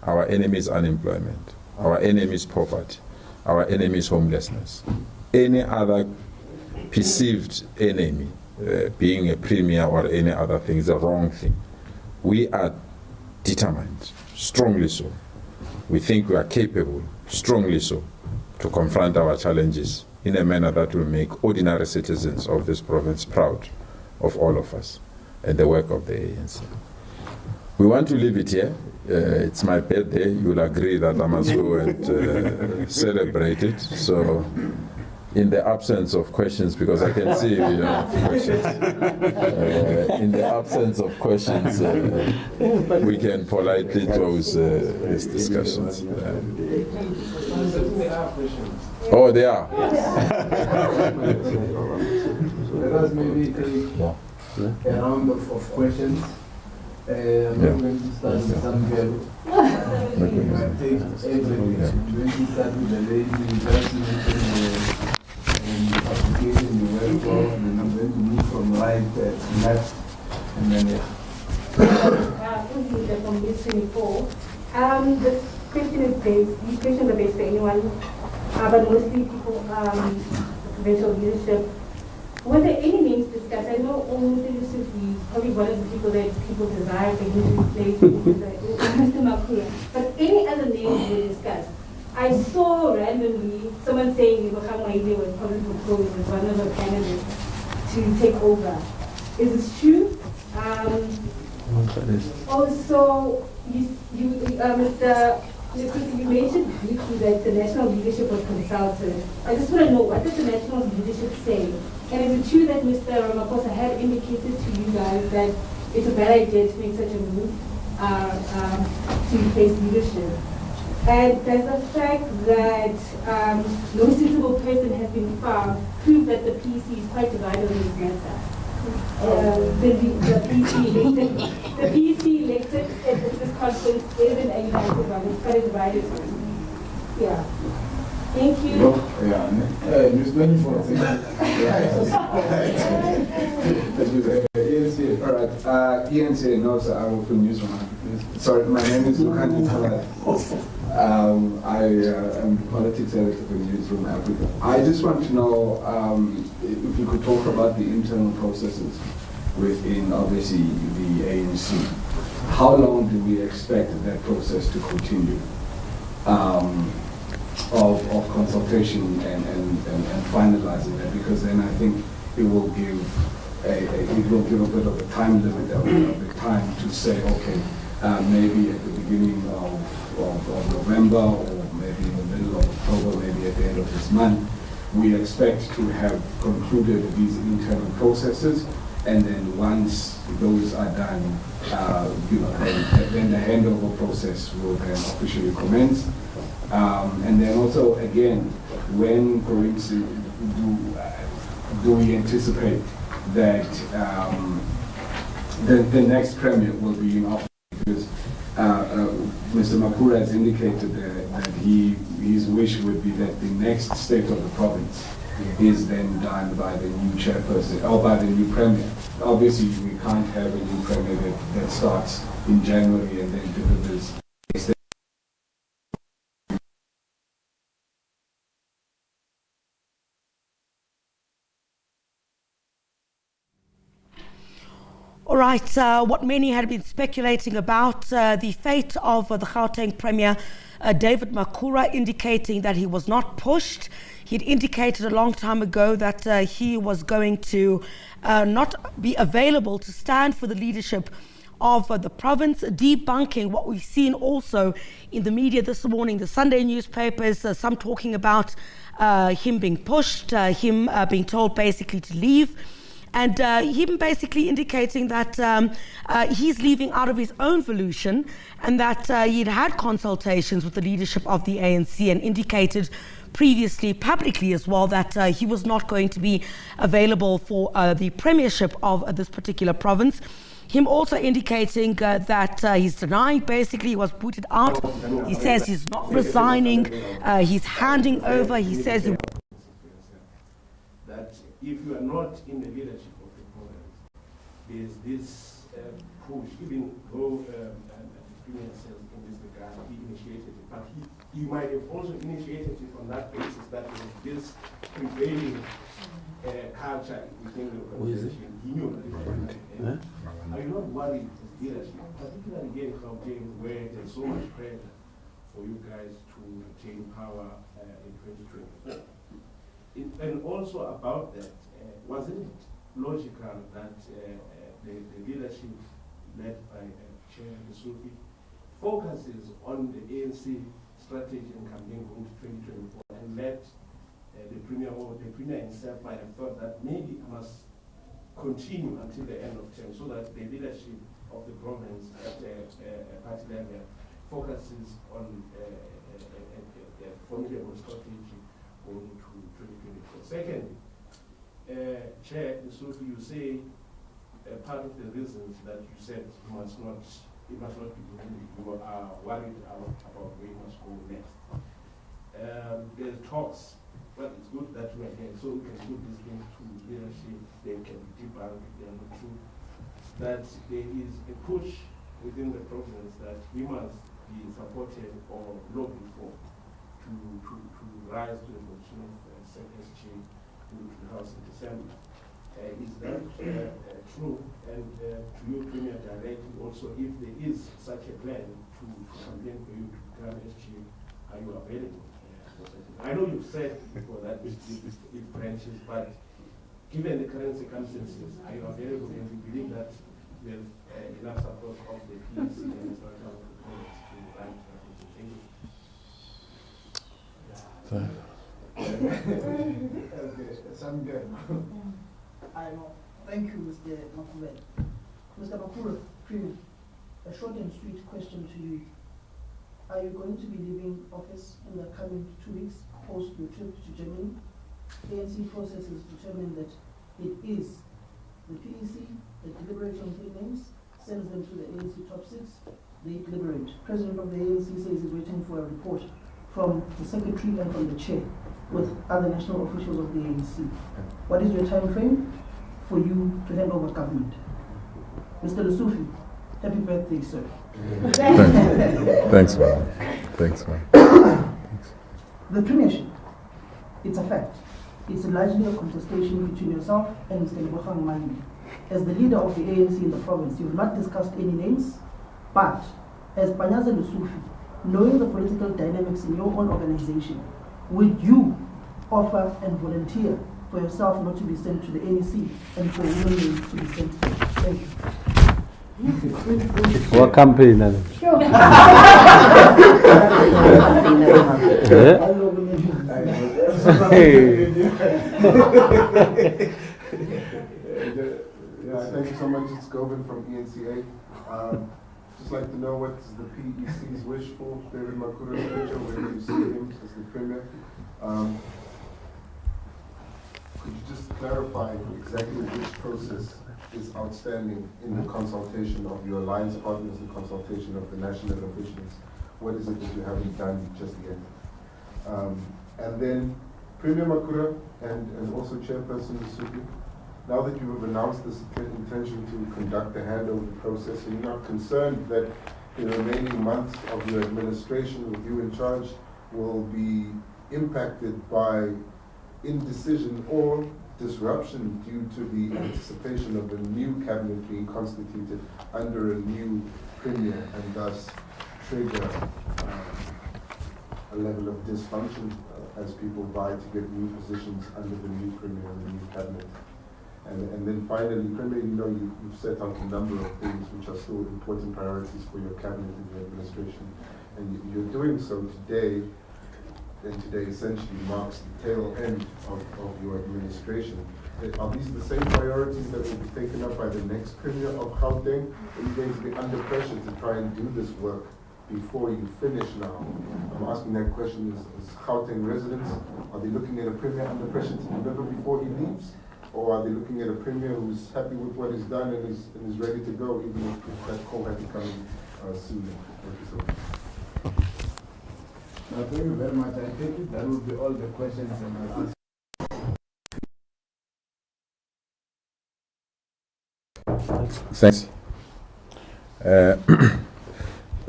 Speaker 1: Our enemy is unemployment. Our enemy is poverty. Our enemy is homelessness. Any other perceived enemy, being a Premier or any other thing, is a wrong thing. We are determined, strongly so. We think we are capable, strongly so, to confront our challenges in a manner that will make ordinary citizens of this province proud of all of us and the work of the ANC. We want to leave it here. It's my birthday. You will agree that I must go and celebrate it. So In the absence of questions, because I can see you don't have questions. In the absence of questions, we can politely close these discussions. Oh, they are.
Speaker 4: Let us maybe take a round of questions. I'm not going to start with some girl. Take everything. When you start with the lady, you just mention the application you went for, and then I'm going to move from right to left, and then
Speaker 5: From this 24. The question is based, these questions are based for anyone, but mostly people, provincial leadership. Were there any names discussed? I know almost exclusively, probably one of the people that people desire for him to replace Mr. Makura. But any other names were discussed? I saw randomly someone saying Ibrahim Waide was probably proposed as one of the candidates to take over. Is this true? Also, Mr. You mentioned briefly that the national leadership was consulted. I just want to know, what did the national leadership say? And is it true that Mr. Ramaphosa had indicated to you guys that it's a bad idea to make such a move to replace leadership? And does the fact that no suitable person has been found prove that the PC is quite divided on this matter? The PC elected at this conference isn't a united one, it's quite a divided one. Yeah. Thank you.
Speaker 4: Ms. Benifo, ANC, all right. ANC, no, sir, I will put news on. Sorry, my name is Lukanti Talad. I am the politics editor for Newsroom Africa. I just want to know if you could talk about the internal processes within, obviously, the ANC. How long do we expect that process to continue? Of consultation and finalizing that, because then I think it will give a bit of a time limit of the time to say, okay, maybe at the beginning of November, or maybe in the middle of October, maybe at the end of this month, we expect to have concluded these internal processes, and then once those are done, then the handover process will then officially commence. And then also, again, when, for instance, do we anticipate that the next premier will be in office? Because Mr. Makura has indicated that his wish would be that the next state of the province is then done by the new chairperson or by the new premier. Obviously, we can't have a new premier that starts in January and then delivers.
Speaker 6: All right, what many had been speculating about, the fate of the Gauteng Premier, David Makura, indicating that he was not pushed. He'd indicated a long time ago that he was going to not be available to stand for the leadership of the province, debunking what we've seen also in the media this morning, the Sunday newspapers, some talking about him being pushed, him being told basically to leave. And him basically indicating that he's leaving out of his own volition, and that he'd had consultations with the leadership of the ANC, and indicated previously publicly as well that he was not going to be available for the premiership of this particular province. Him also indicating that he's denying basically he was booted out. He says he's not resigning, he's handing over. He says
Speaker 7: that if you are not in the leadership of the province, there's this push, even though the Premier says in this regard he initiated it, but he might have also initiated it on that basis that this prevailing culture within the organization. He knew that. Are you not worried as leadership, particularly here in Gauteng, where there's so much pressure for you guys to retain power in 2024? And also about that, wasn't it logical that the leadership led by Chair Sufi focuses on the ANC strategy and campaign going to 2024 and let the Premier or the Premier himself might have thought that maybe it must continue until the end of term so that the leadership of the province at a party level focuses on a formidable strategy going into 2024. Second, Chair, you say part of the reasons that you said it must not be doing, you are worried about where it must go next. There's talks, but it's good that we are here, so we can put these things to leadership, they can be debunked if they are not true, that there is a push within the province that we must be supported or lobbied for to rise to the position of SABC to the House in December. Is that true? And to you, Premier, directly also, if there is such a plan to campaign for you to become SG, are you available? I know you've said before that it branches, but given the current circumstances, are you available? And we believe that there's enough support of the PEC and the structural components to run
Speaker 8: I know. Thank you, Mr. Makura. Mr. Makura, Premier, a short and sweet question to you. Are you going to be leaving office in the coming 2 weeks post your trip to Germany? ANC processes determine that it is the PEC that deliberates on 3 names, sends them to the ANC top 6, they deliberate. President of the ANC says he's waiting for a report from the secretary and from the chair with other national officials of the ANC. What is your time frame for you to hand over government? Mr. Lusufi, happy birthday, sir.
Speaker 1: Thanks, man. Thanks, man.
Speaker 8: The premiership, it's a fact. It's largely a contestation between yourself and Mr. Lebogang Mali. As the leader of the ANC in the province, you have not discussed any names, but as Panyaza Lusufi, knowing the political dynamics in your own organization, would you offer and volunteer for yourself not to be sent to the ANC and for women to be sent to? Thank you.
Speaker 2: What campaign?
Speaker 8: Sure.
Speaker 9: Thank you so much. It's Govind from ENCA. Just like to know what's the PEC's wish for David Makura's future, where do you see him as the Premier? Could you just clarify exactly which process is outstanding in the consultation of your alliance partners, the consultation of the national officials? What is it that you haven't done just yet? And then Premier Makura and also Chairperson Lusufi, now that you have announced this intention to conduct the handover process, are you not concerned that the remaining months of your administration with you in charge will be impacted by indecision or disruption due to the anticipation of a new cabinet being constituted under a new premier, and thus trigger a level of dysfunction as people vie to get new positions under the new premier and the new cabinet? And then finally, Premier, you've set out a number of things which are still important priorities for your cabinet and your administration, and you're doing so today. And today essentially marks the tail end of your administration. Are these the same priorities that will be taken up by the next Premier of Gauteng? Are you going to be under pressure to try and do this work before you finish now? I'm asking that question as Gauteng residents. Are they looking at a Premier under pressure to deliver before he leaves? Or are they looking at a Premier who's happy with what he's done and is ready to go, even if that call had to come sooner? Thank you so much.
Speaker 10: Thank you very much. I think that will be all the questions and answers.
Speaker 1: Thanks.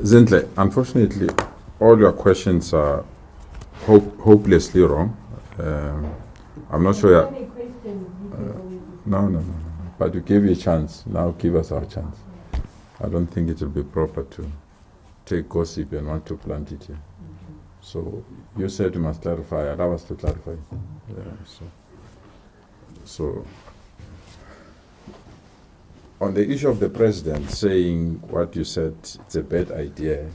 Speaker 1: Zintle, unfortunately, all your questions are hopelessly wrong. I'm not sure. No. But you gave you a chance. Now give us our chance. I don't think it will be proper to take gossip and want to plant it here. So you said you must clarify. Allow us to clarify. So on the issue of the president saying what you said, it's a bad idea.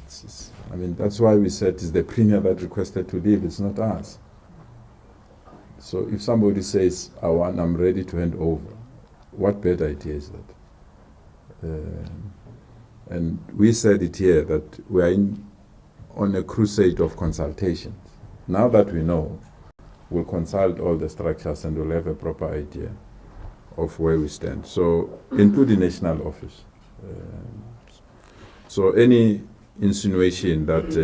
Speaker 1: That's why we said it's the premier that requested to leave. It's not us. So if somebody says, I'm ready to hand over, what better idea is that? And we said it here that we are on a crusade of consultations. Now that we know, we'll consult all the structures and we'll have a proper idea of where we stand. So, including national office. So any insinuation that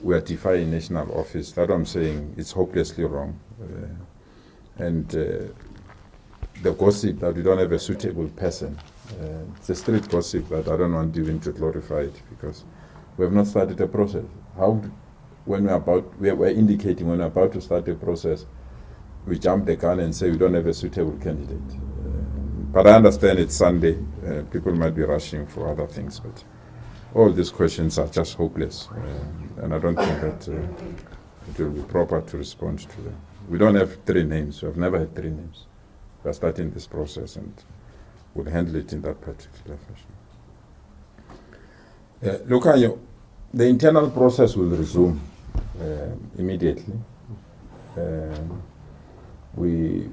Speaker 1: we are defying national office, that I'm saying is hopelessly wrong. And the gossip that we don't have a suitable person, it's a street gossip that I don't want even to glorify it, because we have not started a process. We're indicating when we're about to start a process, we jump the gun and say we don't have a suitable candidate. But I understand it's Sunday, people might be rushing for other things, but all these questions are just hopeless, and I don't think that it will be proper to respond to them. We don't have 3 names, we have never had 3 names. We are starting this process and we'll handle it in that particular fashion. Look, the internal process will resume immediately. We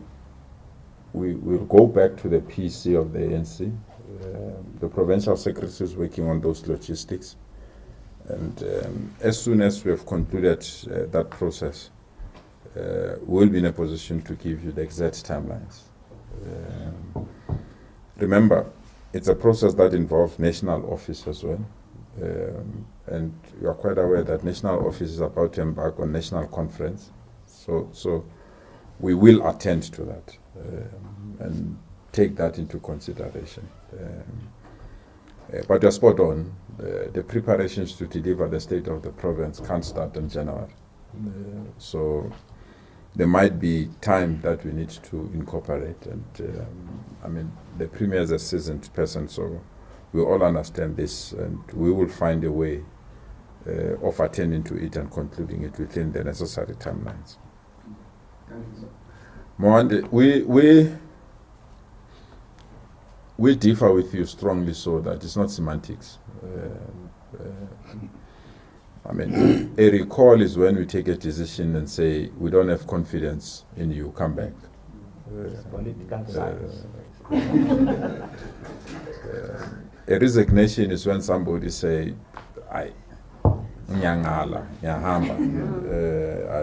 Speaker 1: will go back to the PC of the ANC. The provincial secretary is working on those logistics. And as soon as we have concluded that process, we'll be in a position to give you the exact timelines. Remember, it's a process that involves national office as well. And you are quite aware that national office is about to embark on national conference. So we will attend to that and take that into consideration. But you're spot on. The preparations to deliver the state of the province can't start in January. So there might be time that we need to incorporate. And the Premier is a seasoned person, so we all understand this, and we will find a way of attending to it and concluding it within the necessary timelines.
Speaker 4: Thank you, sir.
Speaker 1: Moande, we differ with you strongly, so that it's not semantics. A recall is when we take a decision and say, we don't have confidence in you, come back.
Speaker 11: Political science.
Speaker 1: A resignation is when somebody say, Nyangala, Nyahamba,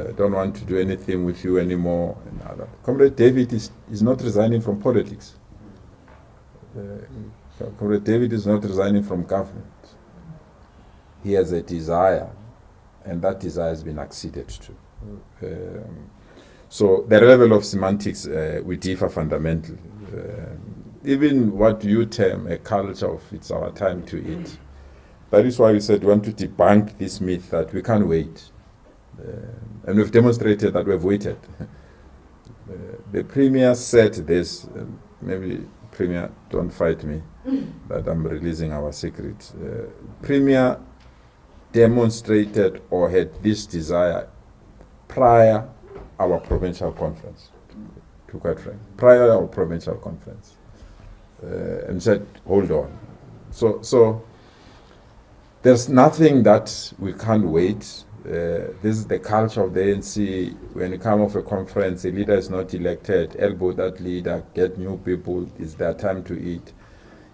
Speaker 1: I don't want to do anything with you anymore. Comrade David is not resigning from politics. Comrade David is not resigning from government. He has a desire, and that desire has been acceded to. So the level of semantics, we differ fundamentally. Even what you term a culture of it's our time to eat. That is why we said we want to debunk this myth that we can't wait. And we've demonstrated that we've waited. The Premier said this, maybe Premier, don't fight me, that I'm releasing our secret. Premier demonstrated or had this desire prior our provincial conference, to be quite frank, prior our provincial conference, and said, hold on. So there's nothing that we can't wait. This is the culture of the ANC. When you come off a conference, the leader is not elected, elbow that leader, get new people, it's their time to eat.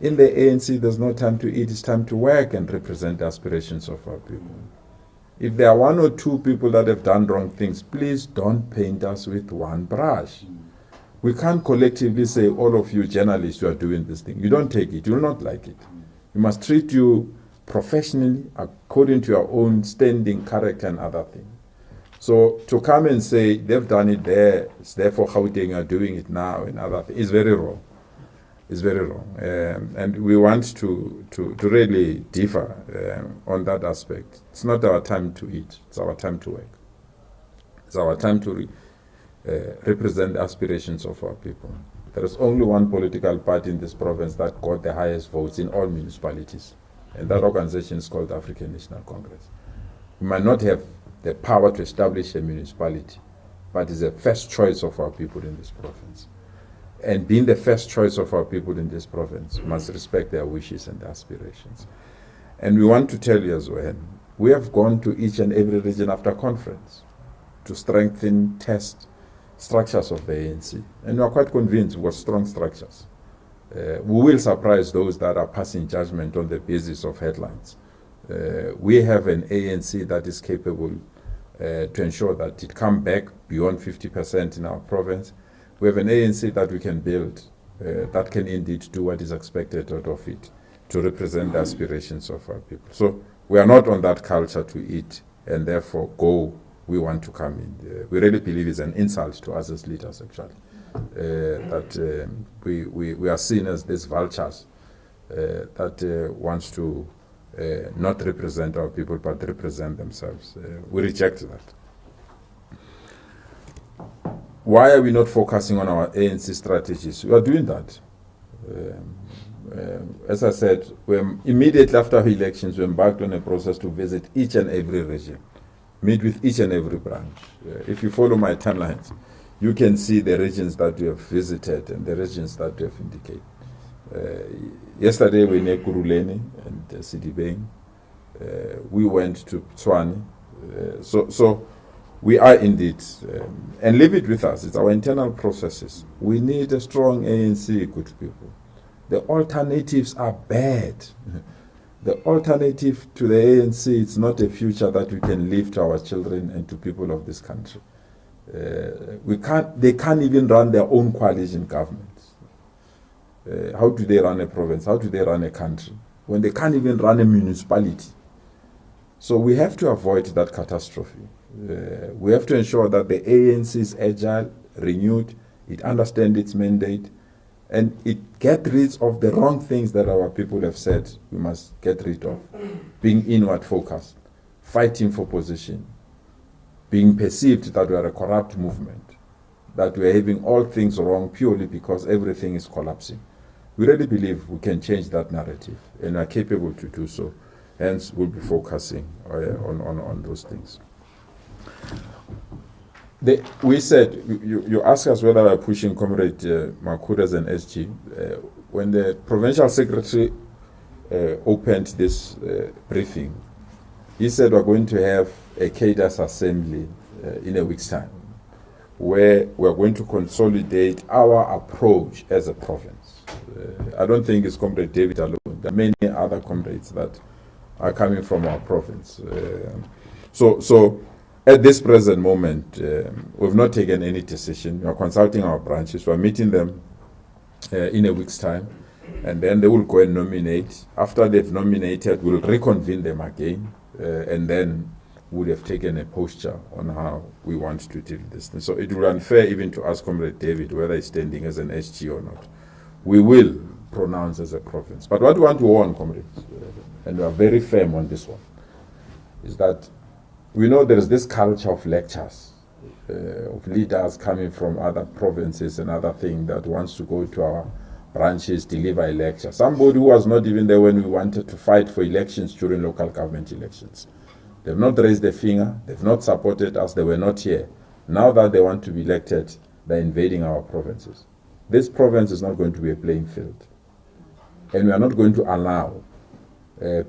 Speaker 1: In the ANC, there's no time to eat, it's time to work and represent the aspirations of our people. If there are 1 or 2 people that have done wrong things, please don't paint us with one brush. We can't collectively say, all of you journalists, you are doing this thing. You don't take it, you will not like it. We must treat you professionally, according to your own standing, character, and other things. So to come and say, they've done it there, it's therefore Gauteng are doing it now, and other things, is very wrong. It's very wrong. And we want to really differ on that aspect. It's not our time to eat, it's our time to work. It's our time to represent the aspirations of our people. There is only one political party in this province that got the highest votes in all municipalities. And that organization is called the African National Congress. We might not have the power to establish a municipality, but it's the first choice of our people in this province. And being the first choice of our people in this province, we must respect their wishes and aspirations. And we want to tell you as well, we have gone to each and every region after conference to strengthen, test, structures of the ANC. And we are quite convinced we've got strong structures. We will surprise those that are passing judgment on the basis of headlines. We have an ANC that is capable to ensure that it comes back beyond 50% in our province. We have an ANC that we can build that can indeed do what is expected out of it to represent the aspirations of our people. So we are not on that culture to eat and therefore go, we want to come in. We really believe it's an insult to us as leaders, actually, that we are seen as these vultures that wants to not represent our people but represent themselves. We reject that. Why are we not focusing on our ANC strategies? We are doing that. As I said, immediately after the elections, we embarked on a process to visit each and every region, meet with each and every branch. If you follow my timelines, you can see the regions that we have visited and the regions that we have indicated. Yesterday we were in Kuruleni and Sidibeng. We went to Tswane. So we are indeed, and leave it with us, it's our internal processes. We need a strong ANC, good people. The alternatives are bad. The alternative to the ANC is not a future that we can leave to our children and to people of this country. They can't even run their own coalition governments. How do they run a province? How do they run a country when they can't even run a municipality? So we have to avoid that catastrophe. We have to ensure that the ANC is agile, renewed, it understands its mandate, and it gets rid of the wrong things that our people have said we must get rid of. Being inward focused, fighting for position, being perceived that we are a corrupt movement, that we are having all things wrong purely because everything is collapsing. We really believe we can change that narrative and are capable to do so. Hence, we'll be focusing on those things. We said, you asked us whether we're pushing Comrade Makhura as an SG. When the provincial secretary opened this briefing, he said we're going to have a cadres assembly in a week's time, where we're going to consolidate our approach as a province. I don't think it's Comrade David alone. There are many other comrades that are coming from our province. So at this present moment, we've not taken any decision. We are consulting our branches. We are meeting them in a week's time, and then they will go and nominate. After they've nominated, we'll reconvene them again, and then we'll have taken a posture on how we want to deal with this. So it will be unfair even to ask Comrade David whether he's standing as an SG or not. We will pronounce as a province. But what we want to warn, comrades, and we are very firm on this one, is that we know there is this culture of lectures, of leaders coming from other provinces and other things that wants to go to our branches, deliver a lecture. Somebody who was not even there when we wanted to fight for elections during local government elections. They've not raised a finger, they've not supported us, they were not here. Now that they want to be elected, they're invading our provinces. This province is not going to be a playing field. And we are not going to allow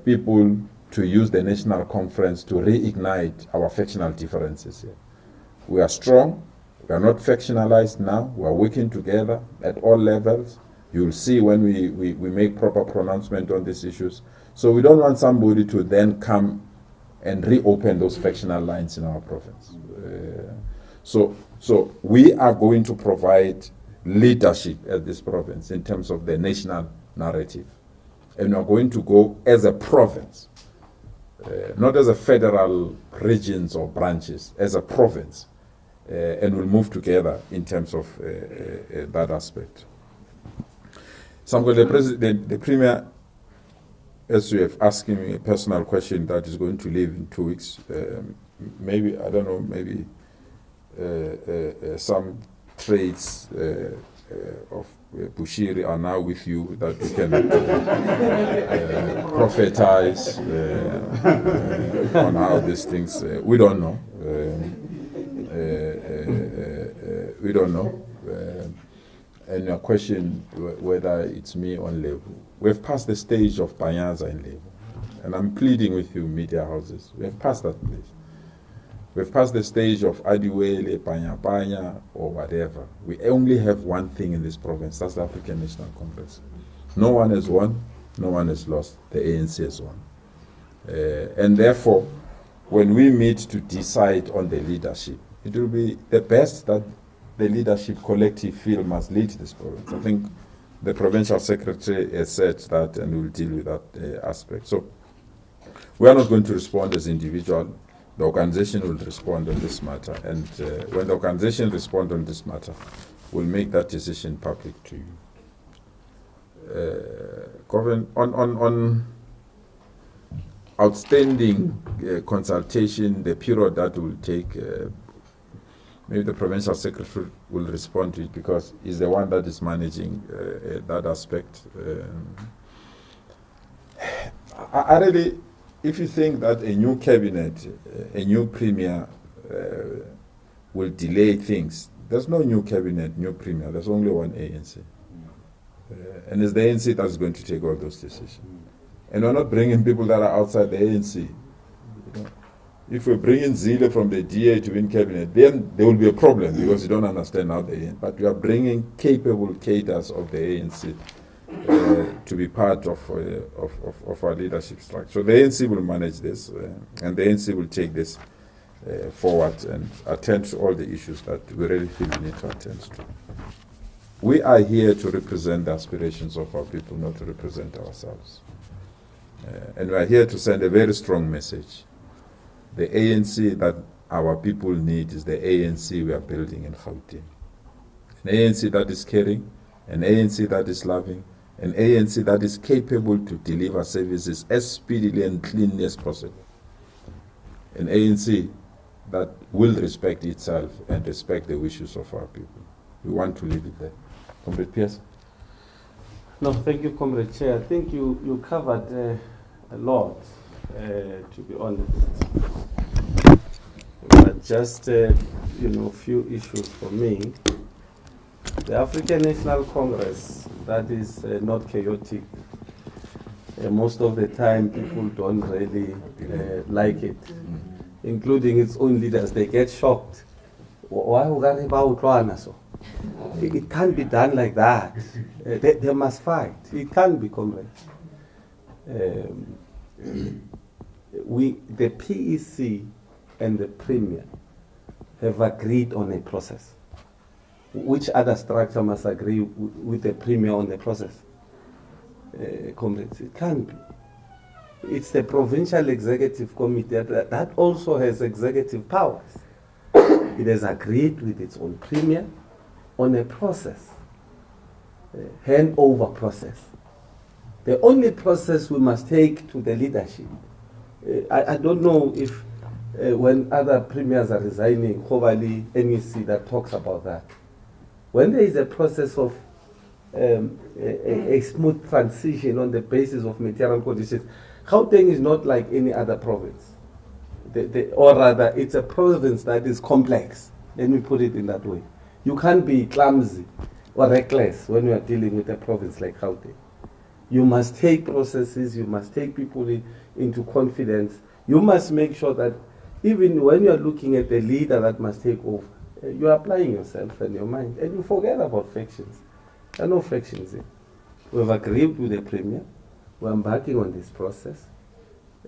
Speaker 1: people to use the national conference to reignite our factional differences here. We are strong, we are not factionalized now, we are working together at all levels. You'll see when we make proper pronouncement on these issues. So we don't want somebody to then come and reopen those factional lines in our province. So we are going to provide leadership at this province in terms of the national narrative. And we are going to go as a province, not as a federal regions or branches, as a province. And we'll move together in terms of that aspect. The Premier, as you have asked me a personal question that is going to leave in 2 weeks, maybe, I don't know, maybe some traits of Bushiri are now with you that you can prophetize on how these things, we don't know. We don't know. And your question whether it's me on level. We've passed the stage of Panyaza in level. And I'm pleading with you, media houses. We have passed that place. We've passed the stage of Adiwele, Panya Panya, or whatever. We only have one thing in this province, that's the African National Congress. No one has won, no one has lost, the ANC has won. And therefore, when we meet to decide on the leadership, it will be the best that the leadership collective feel must lead this province. I think the provincial secretary has said that, and we'll deal with that aspect. So we are not going to respond as individual. The organization will respond on this matter, and when the organization responds on this matter, we'll make that decision public to you. Govan, on outstanding consultation, the period that will take, maybe the provincial secretary will respond to it because he's the one that is managing that aspect. I really, if you think that a new cabinet, a new premier will delay things, there's no new cabinet, new premier, there's only one ANC. And it's the ANC that's going to take all those decisions. And we're not bringing people that are outside the ANC. You know, if we bring in Zile from the DA to win cabinet, then there will be a problem because you don't understand how they end. But we are bringing capable cadres of the ANC to be part of our leadership structure. So the ANC will manage this, and the ANC will take this forward and attend to all the issues that we really feel we need to attend to. We are here to represent the aspirations of our people, not to represent ourselves. And we are here to send a very strong message. The ANC that our people need is the ANC we are building in Gauteng. An ANC that is caring, an ANC that is loving, an ANC that is capable to deliver services as speedily and cleanly as possible. An ANC that will respect itself and respect the wishes of our people. We want to leave it there. Comrade Pierce?
Speaker 2: No, thank you, Comrade Chair. I think you covered a lot, to be honest. But just, few issues for me. The African National Congress, that is not chaotic. Most of the time, people don't really like it, including its own leaders. They get shocked. Why so? It can't be done like that. They must fight. It can't be, comrades. The PEC and the Premier have agreed on a process. Which other structure must agree with the Premier on the process? Comrades, it can't be. It's the Provincial Executive Committee that also has executive powers. It has agreed with its own Premier on a process, handover process. The only process we must take to the leadership. I don't know if when other premiers are resigning, Kovali, NEC that talks about that. When there is a process of a smooth transition on the basis of material conditions, Gauteng is not like any other province. Or rather, it's a province that is complex. Let me put it in that way. You can't be clumsy or reckless when you are dealing with a province like Gauteng. You must take processes, you must take people into confidence. You must make sure that even when you are looking at the leader that must take over, you are applying yourself and your mind, and you forget about factions. There are no factions here. We've agreed with the Premier. We're embarking on this process.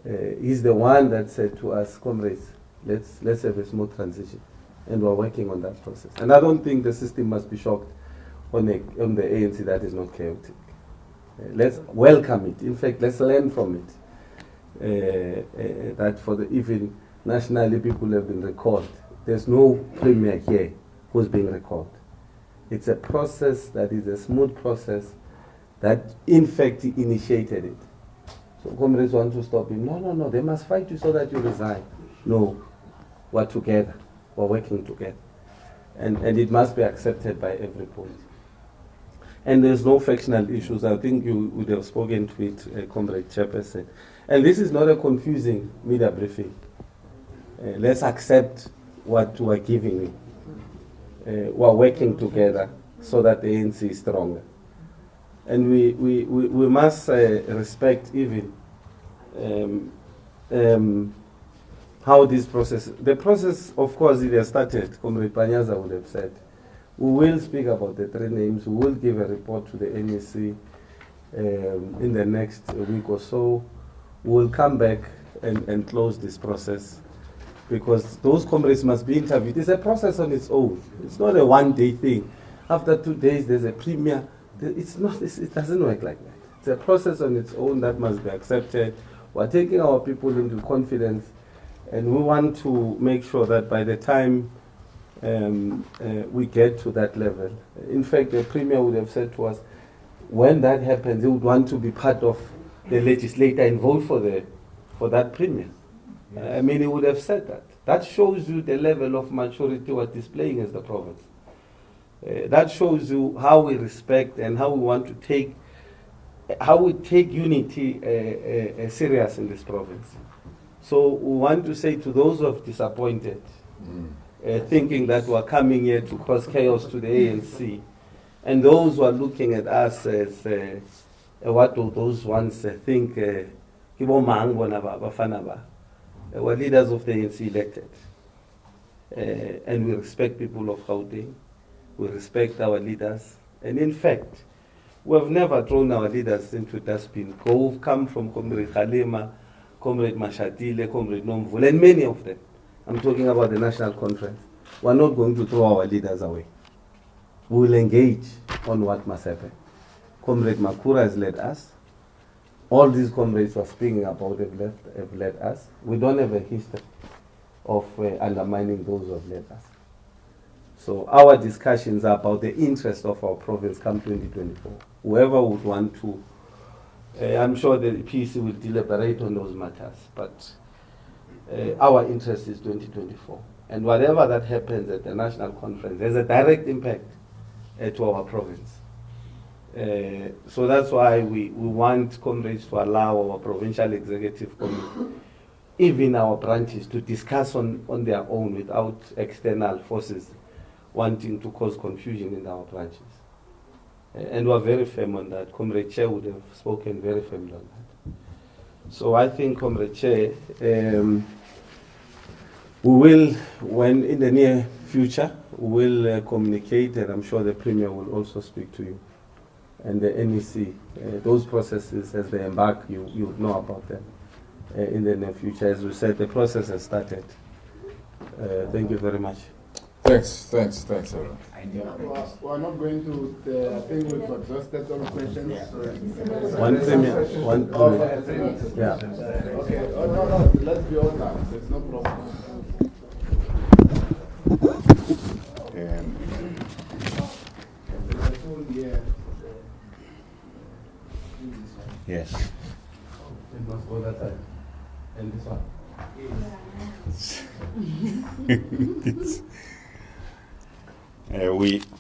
Speaker 2: He's the one that said to us, comrades, let's have a smooth transition. And we're working on that process. And I don't think the system must be shocked on the ANC that is not chaotic. Let's welcome it. In fact, let's learn from it. That for even nationally people have been recalled. There's no Premier here who's being recalled. It's a process that is a smooth process that in fact he initiated it. So comrades want to stop him. No, they must fight you so that you resign. No, we're together. We're working together. And it must be accepted by everybody. And there's no factional issues. I think you would have spoken to it, Comrade Chairperson. And this is not a confusing media briefing. Let's accept what we're giving you. We're working together so that the ANC is stronger. And we must respect even how this process, the process, of course, it has started, Comrade Panyaza would have said. We will speak about the 3 names. We will give a report to the NEC in the next week or so. We will come back and close this process, because those comrades must be interviewed. It's a process on its own. It's not a one-day thing. After 2 days, there's a premier. It's not. It doesn't work like that. It's a process on its own that must be accepted. We're taking our people into confidence, and we want to make sure that by the time we get to that level, in fact, the premier would have said to us, when that happens, he would want to be part of the legislator and vote for that premier. I mean, he would have said that. That shows you the level of maturity we're displaying as the province. That shows you how we respect and how we want to take, how we take unity serious in this province. So we want to say to those who have disappointed, thinking that we're coming here to cause chaos to the ANC, and those who are looking at us as what do those ones think, we're leaders of the ANC elected. And we respect people of Gauteng. We respect our leaders. And in fact, we have never thrown our leaders into dustbin. Who've come from Comrade Khalema, Comrade Mashatile, Comrade Nomvul, and many of them. I'm talking about the National Conference. We're not going to throw our leaders away. We will engage on what must happen. Comrade Makura has led us. All these comrades who are speaking about have led us. We don't have a history of undermining those who have led us. So our discussions are about the interest of our province come 2024. Whoever would want to, I'm sure the PC will deliberate on those matters, but our interest is 2024. And whatever that happens at the National Conference has a direct impact to our province. So that's why we want comrades to allow our provincial executive committee, even our branches, to discuss on their own without external forces wanting to cause confusion in our branches. And we're very firm on that. Comrade Chair would have spoken very firmly on that. So I think, Comrade Chair, we will, when in the near future, we will communicate, and I'm sure the Premier will also speak to you, and the NEC. Those processes, as they embark, you would know about them in the near future. As we said, the process has started. Thank you very much.
Speaker 1: Thanks, everyone.
Speaker 10: We're not going to, I think we've exhausted all questions.
Speaker 2: One premier. Yeah.
Speaker 10: Okay, no, let's be honest, there's no problem.
Speaker 3: Yes.
Speaker 2: It must go that side. And this one.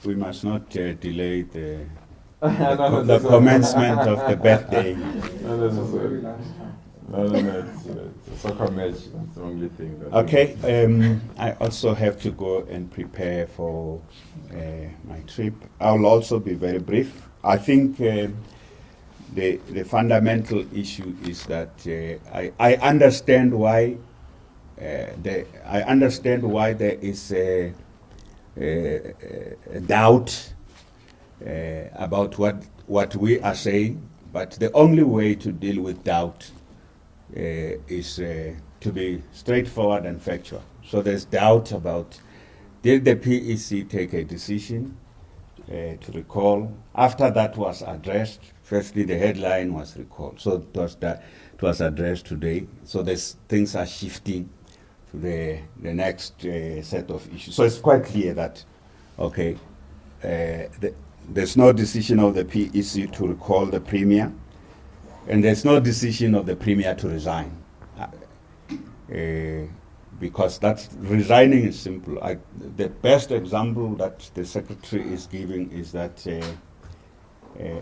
Speaker 3: We must not delay the commencement of the birthday.
Speaker 1: Not necessarily. No, it's a soccer match. That's the only thing.
Speaker 3: Okay, I also have to go and prepare for my trip. I'll also be very brief. I think the fundamental issue is that I understand why there is a doubt about what we are saying, but the only way to deal with doubt is to be straightforward and factual. So there's doubt about, did the PEC take a decision to recall? After that was addressed, firstly the headline was recalled. So it was addressed today. So things are shifting to the next set of issues. So it's quite clear that, okay, there's no decision of the PEC to recall the Premier, and there's no decision of the Premier to resign. Because that's resigning is simple. The best example that the Secretary is giving is that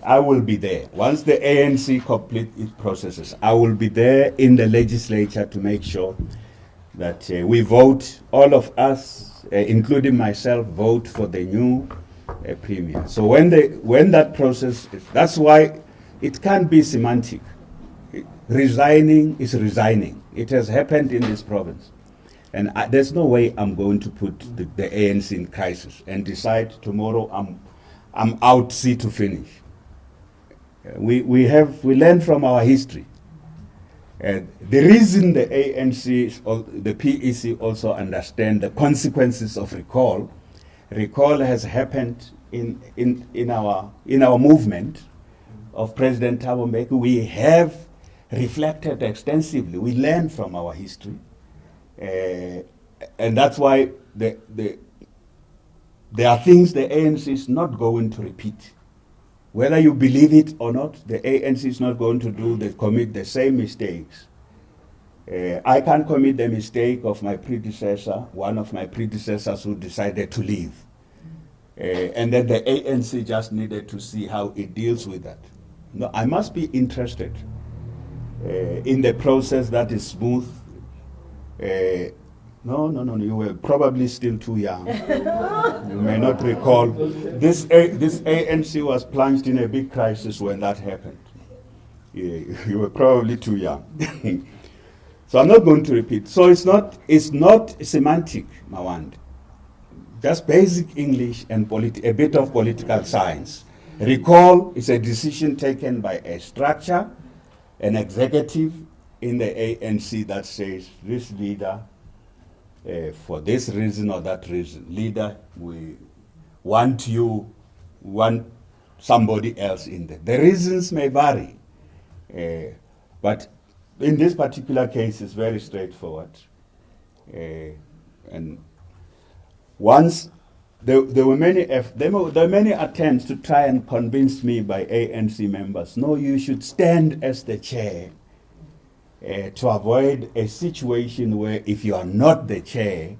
Speaker 3: I will be there. Once the ANC complete its processes, I will be there in the legislature to make sure that we vote, all of us, including myself, vote for the new Premier. So when that process, that's why it can't be semantic. Resigning is resigning. It has happened in this province. And there's no way I'm going to put the ANC in crisis and decide tomorrow I'm out, see to finish. We learn from our history. The reason the ANC, the PEC also understand the consequences of recall has happened in our movement of President Thabo Mbeki. We have reflected extensively. We learn from our history. And that's why there are things the ANC is not going to repeat. Whether you believe it or not, the ANC is not going to commit the same mistakes. I can't commit the mistake of my predecessor, one of my predecessors who decided to leave. And then the ANC just needed to see how it deals with that. No, I must be interested in the process that is smooth. No, you were probably still too young. You may not recall. This ANC was plunged in a big crisis when that happened. You were probably too young. So I'm not going to repeat. So it's not semantic, Mawand. Just basic English and a bit of political science. Recall is a decision taken by a structure, an executive in the ANC that says, this leader, for this reason or that reason, leader, we want somebody else in there. The reasons may vary, but in this particular case, it's very straightforward. And once there were many attempts to try and convince me by ANC members, no, you should stand as the chair to avoid a situation where if you are not the chair,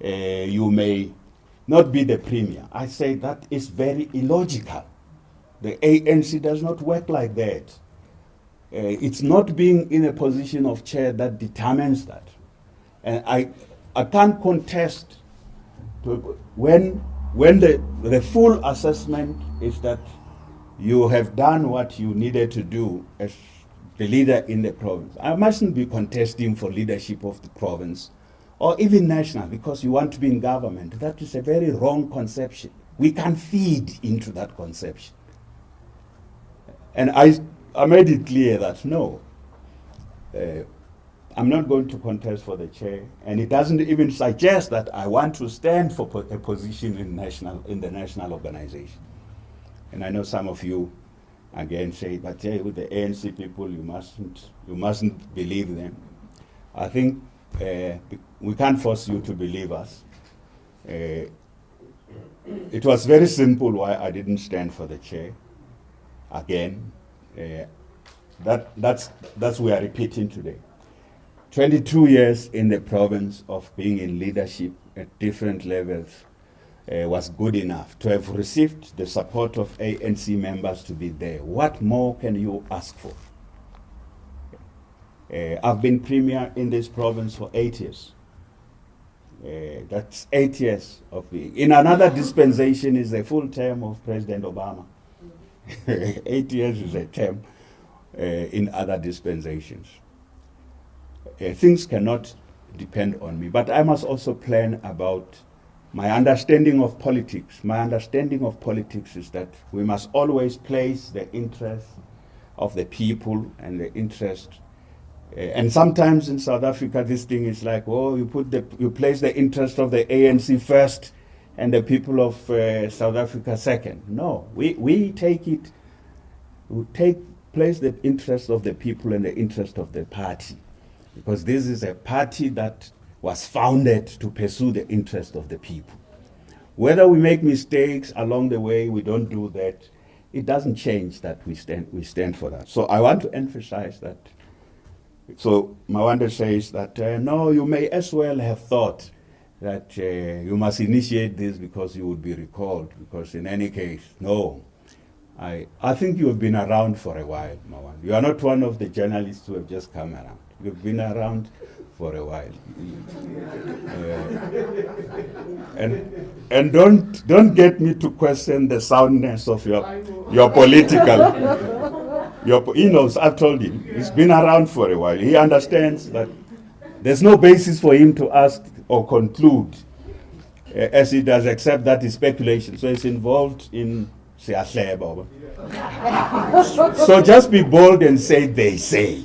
Speaker 3: you may not be the premier. I say that is very illogical. The ANC does not work like that. It's not being in a position of chair that determines that. And I can't contest when the full assessment is that you have done what you needed to do as the leader in the province. I mustn't be contesting for leadership of the province or even national because you want to be in government. That is a very wrong conception. We can feed into that conception. And I made it clear that no, I'm not going to contest for the chair, and it doesn't even suggest that I want to stand for a position in the national organization. And I know some of you again say, but hey, with the ANC people, you mustn't believe them. I think we can't force you to believe us. It was very simple why I didn't stand for the chair. Again, that's we are repeating today. 22 years in the province of being in leadership at different levels was good enough to have received the support of ANC members to be there. What more can you ask for? I've been premier in this province for 8 years. That's 8 years of being. In another dispensation is a full term of President Obama. 8 years is a term in other dispensations. Things cannot depend on me, but I must also plan about my understanding of politics. My understanding of politics is that we must always place the interest of the people and the interest. And sometimes in South Africa, this thing is like, oh, you place the interest of the ANC first and the people of South Africa second. No, we place the interest of the people and the interest of the party, because this is a party that was founded to pursue the interest of the people. Whether we make mistakes along the way, we don't do that. It doesn't change that we stand for that. So I want to emphasize that. So Mawanda says that, no, you may as well have thought that you must initiate this because you would be recalled, because in any case, no. I think you have been around for a while, Mawanda. You are not one of the journalists who have just come around. You've been around for a while. And don't get me to question the soundness of your political. He knows, I've told him, he's been around for a while. He understands that there's no basis for him to ask or conclude as he does, except that is speculation. So it's involved in siyahleba. So just be bold and say they say.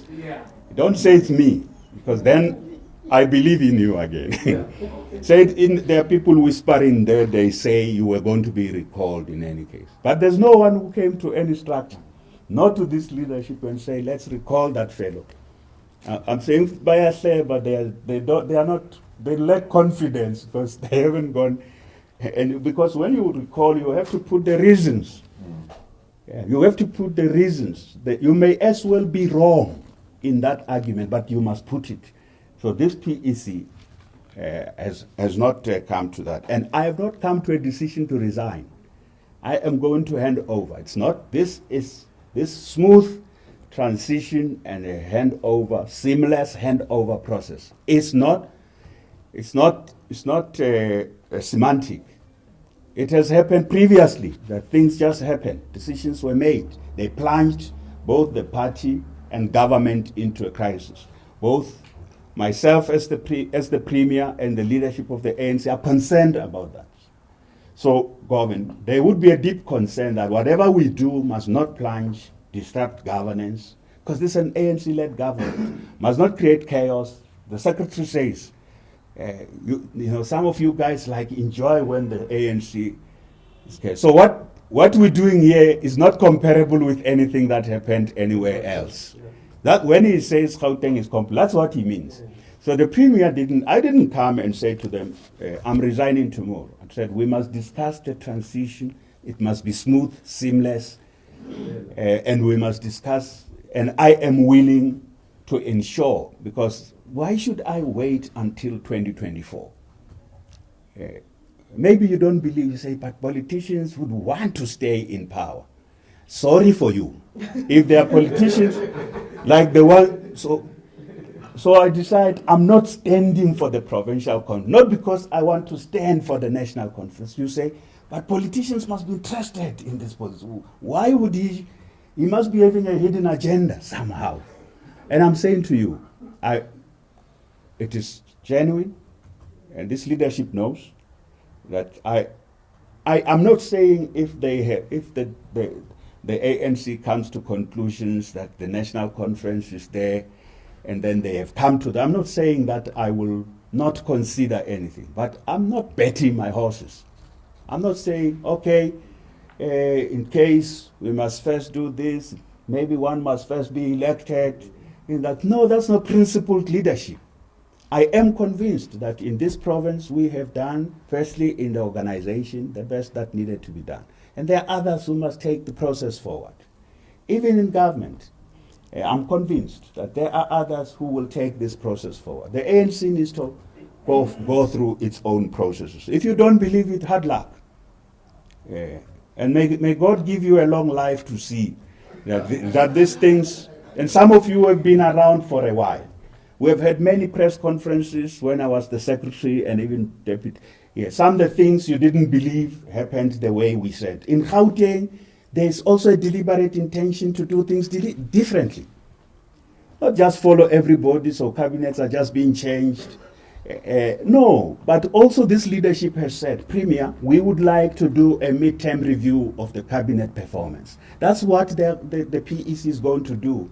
Speaker 3: Don't say it's me, because then I believe in you again. Say it there are people whispering there, they say you were going to be recalled in any case. But there's no one who came to any structure, not to this leadership, and say, let's recall that fellow. I'm saying by a say, but they lack confidence because they haven't gone, and because when you recall, you have to put the reasons. Yeah, you have to put the reasons. That you may as well be wrong in that argument, but you must put it. So this PEC has not come to that. And I have not come to a decision to resign. I am going to hand over. It's not, this smooth transition and a handover, seamless handover process. It's not a semantic. It has happened previously, that things just happened. Decisions were made. They plunged both the party and government into a crisis. Both myself as the premier and the leadership of the ANC are concerned about that. So, government, there would be a deep concern that whatever we do must not plunge, disrupt governance, because this is an ANC-led government, must not create chaos. The secretary says, you know, some of you guys like enjoy when the ANC is chaos. So what we're doing here is not comparable with anything that happened anywhere else. That when he says Gauteng is complete, that's what he means. So the premier I didn't come and say to them, I'm resigning tomorrow. I said, we must discuss the transition. It must be smooth, seamless, and we must discuss, and I am willing to ensure, because why should I wait until 2024? Maybe you don't believe, you say, but politicians would want to stay in power. Sorry for you. If there are politicians like the one, so I decide I'm not standing for the provincial conference, not because I want to stand for the national conference. You say, but politicians must be interested in this position. Why would he must be having a hidden agenda somehow. And I'm saying to you, it is genuine, and this leadership knows that I'm not saying if the ANC comes to conclusions that the national conference is there and then they have come to that. I'm not saying that I will not consider anything, but I'm not betting my horses. I'm not saying, okay, in case we must first do this, maybe one must first be elected. No, that's not principled leadership. I am convinced that in this province we have done, firstly in the organization, the best that needed to be done. And there are others who must take the process forward. Even in government, I'm convinced that there are others who will take this process forward. The ANC needs to go through its own processes. If you don't believe it, hard luck. And may God give you a long life to see that these things, and some of you have been around for a while. We have had many press conferences when I was the secretary and even deputy. Yeah, some of the things you didn't believe happened the way we said. In Gauteng, there's also a deliberate intention to do things differently. Not just follow everybody, so cabinets are just being changed. No, but also this leadership has said, Premier, we would like to do a mid-term review of the cabinet performance. That's what the PEC is going to do.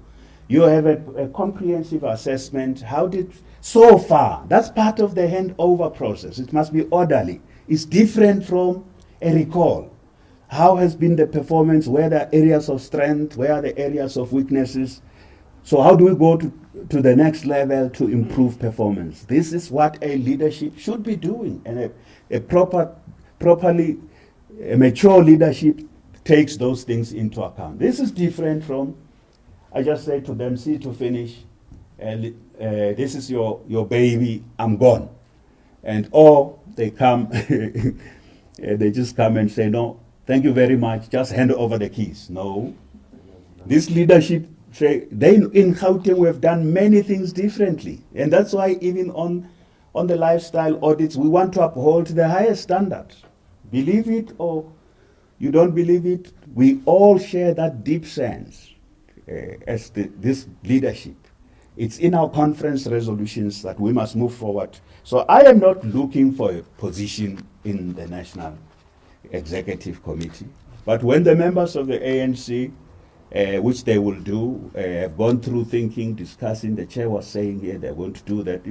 Speaker 3: You have a comprehensive assessment. So far, that's part of the handover process. It must be orderly. It's different from a recall. How has been the performance? Where are the areas of strength? Where are the areas of weaknesses? So how do we go to the next level to improve performance? This is what a leadership should be doing. And a mature leadership takes those things into account. This is different from, I just say to them, see to finish, this is your baby, I'm gone. Or they come, they just come and say, no, thank you very much, just hand over the keys. No. This leadership, in Gauteng we have done many things differently. And that's why even on the lifestyle audits, we want to uphold the highest standards. Believe it or you don't believe it, we all share that deep sense as this leadership It's in our conference resolutions that we must move forward. So I am not looking for a position in the National Executive Committee. But when the members of the ANC, which they will do, have gone through thinking, discussing, the chair was saying here they're going to do that.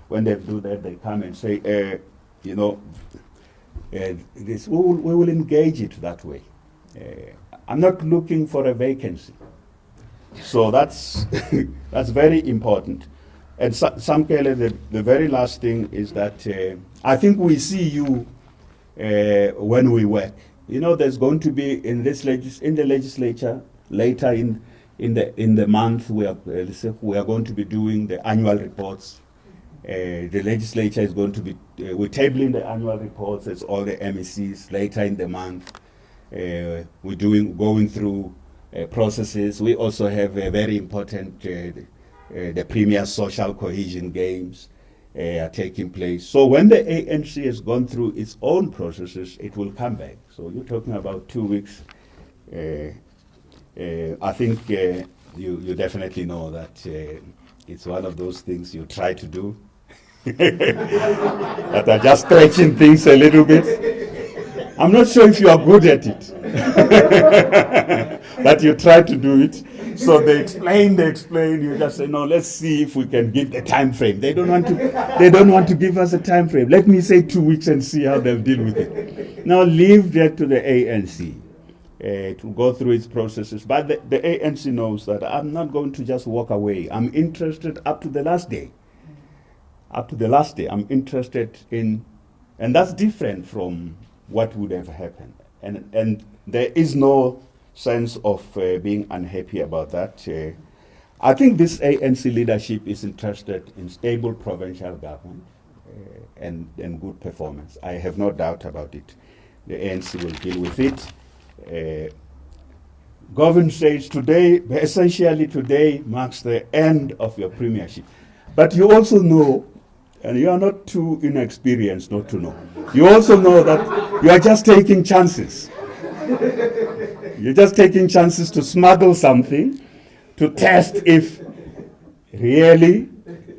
Speaker 3: When they do that, they come and say, we will engage it that way. I'm not looking for a vacancy. So that's that's very important. And Samkele, the very last thing is that I think we see you when we work. There's going to be in the legislature later in the month we are going to be doing the annual reports. The legislature is going to be we're tabling the annual reports as all the MECs later in the month. We're going through processes. We also have a very important the Premier Social Cohesion Games are taking place. So when the ANC has gone through its own processes, it will come back. So you're talking about 2 weeks. I think you definitely know that it's one of those things you try to do that are just stretching things a little bit. I'm not sure if you are good at it, but you try to do it. So they explain, you just say, no, let's see if we can give the time frame. They don't want to give us a time frame. Let me say 2 weeks and see how they'll deal with it. Now leave that to the ANC to go through its processes. But the ANC knows that I'm not going to just walk away. I'm interested up to the last day. Up to the last day, I'm interested in, and that's different from what would have happened. And there is no sense of being unhappy about that. I think this ANC leadership is interested in stable provincial government and good performance. I have no doubt about it. The ANC will deal with it. Govern says essentially today marks the end of your premiership. But you also know, and you are not too inexperienced not to know, you also know that you are just taking chances. You're just taking chances to smuggle something, to test if really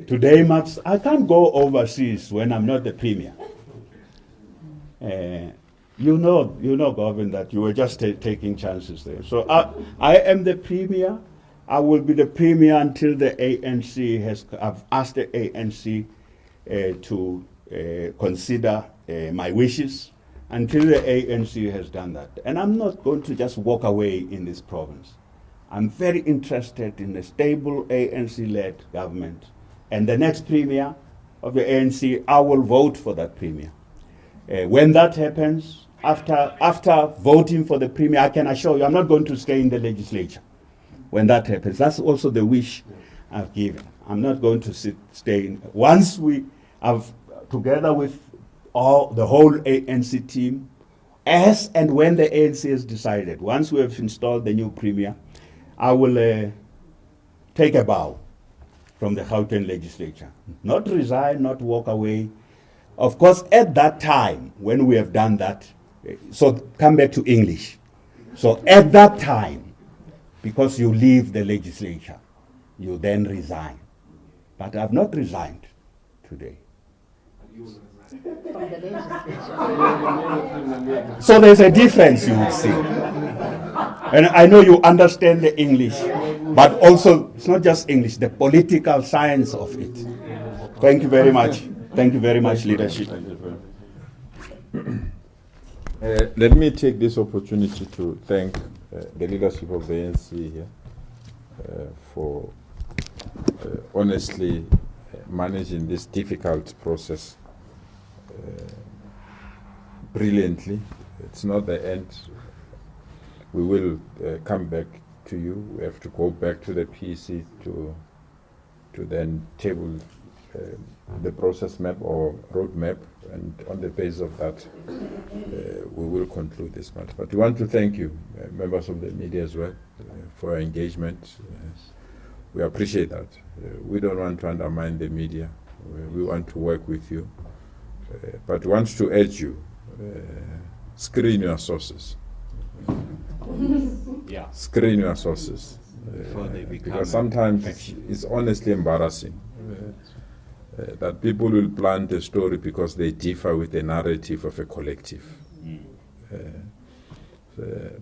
Speaker 3: today marks. I can't go overseas when I'm not the premier. You know, Governor, that you were just taking chances there. So I am the premier. I will be the premier until the ANC I've asked the ANC to consider my wishes, until the ANC has done that. And I'm not going to just walk away in this province. I'm very interested in a stable ANC-led government. And the next premier of the ANC, I will vote for that premier. When that happens, after voting for the premier, I can assure you I'm not going to stay in the legislature. When that happens, that's also the wish I've given. I'm not going to stay in. Once we have, together with the whole ANC team, as and when the ANC has decided, once we have installed the new premier, I will take a bow from the Gauteng legislature. Not resign, not walk away. Of course, at that time, when we have done that, so come back to English. So at that time, because you leave the legislature, you then resign. But I've not resigned today.
Speaker 12: From the legislature.
Speaker 3: So there's a difference, you will see. And I know you understand the English, but also it's not just English, the political science of it. Thank you very much. Thank you very much, leadership.
Speaker 1: Let me take this opportunity to thank the leadership of the ANC here for honestly managing this difficult process brilliantly. It's not the end. We will come back to you. We have to go back to the PC to then table the process map or roadmap, and on the basis of that, we will conclude this matter. But we want to thank you, members of the media as well, for your engagement. We appreciate that. We don't want to undermine the media. We want to work with you. But we want to urge you, screen your sources.
Speaker 3: Yeah.
Speaker 1: Screen your sources.
Speaker 3: Before they become
Speaker 1: because sometimes it's honestly embarrassing that people will plant a story because they differ with the narrative of a collective.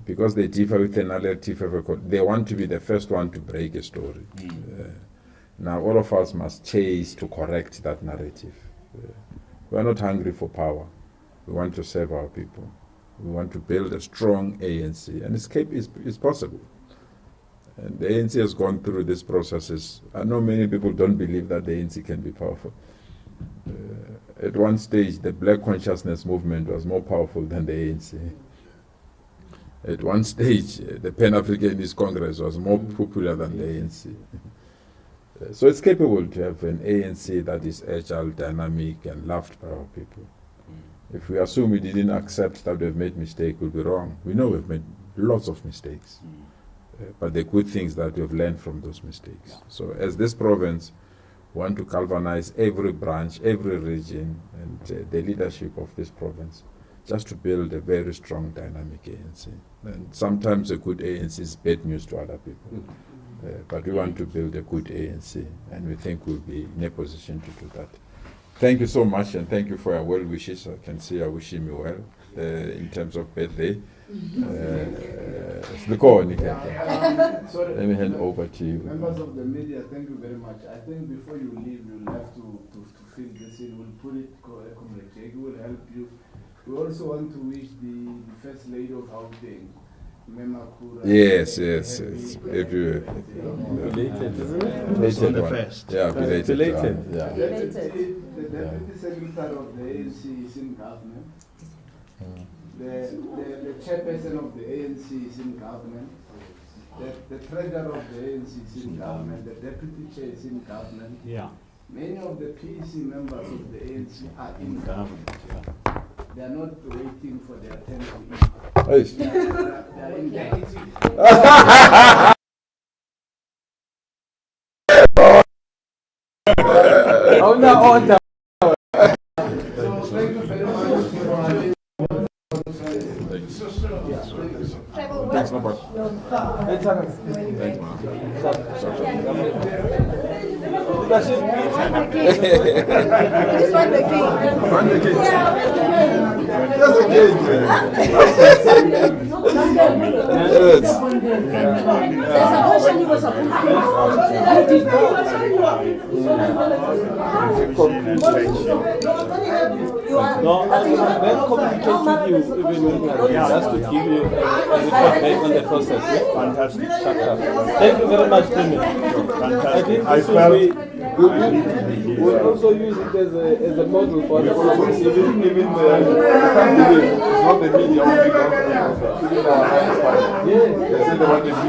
Speaker 1: Because they differ with the narrative of they want to be the first one to break a story. Now all of us must chase to correct that narrative. We are not hungry for power. We want to serve our people. We want to build a strong ANC, and escape is possible. And the ANC has gone through these processes. I know many people don't believe that the ANC can be powerful. At one stage, the Black Consciousness Movement was more powerful than the ANC. At one stage, the Pan-Africanist Congress was more popular than the ANC. So it's capable to have an ANC that is agile, dynamic, and loved by our people. If we assume we didn't accept that we've made mistakes, we'll be wrong. We know we've made lots of mistakes. But the good things that we've learned from those mistakes. So as this province, we want to galvanize every branch, every region, and the leadership of this province, just to build a very strong, dynamic ANC. And sometimes a good ANC is bad news to other people. But we want to build a good ANC, and we think we'll be in a position to do that. Thank you so much, and thank you for your well wishes. I can see you're wishing me well in terms of birthday. Let me hand over to you.
Speaker 10: Members of the media, thank you very much. I think before you leave, you'll have to fill this in. We'll put it, Comrade Jake will help you. We also want to wish the First Lady of Gauteng,
Speaker 1: yes. Belated,
Speaker 2: isn't it?
Speaker 1: Belated
Speaker 2: the
Speaker 1: one.
Speaker 2: first.
Speaker 1: Yeah, belated.
Speaker 2: Belated.
Speaker 1: Yeah.
Speaker 10: The Deputy Secretary of the ANC is in government. The chairperson of the ANC is in government. The treasurer of the ANC is in government. The deputy chair is in government.
Speaker 3: Yeah.
Speaker 10: Many of the PEC members of the ANC are in government. They are not waiting for their turn to eat. They are in government. So thank you very much
Speaker 1: Thanks, nobody.
Speaker 8: Just want the king.
Speaker 1: Want the king?
Speaker 8: Just the king. There's a question he was supposed
Speaker 2: No, I'll communicate with you even when you are just to give you a report back on the process.
Speaker 3: Fantastic.
Speaker 2: Thank you very much, Timmy. I think this will be, we'll also use it as a model for the process. Even
Speaker 1: I can't believe it's not the media only government. Even our highest party. They say they want the media.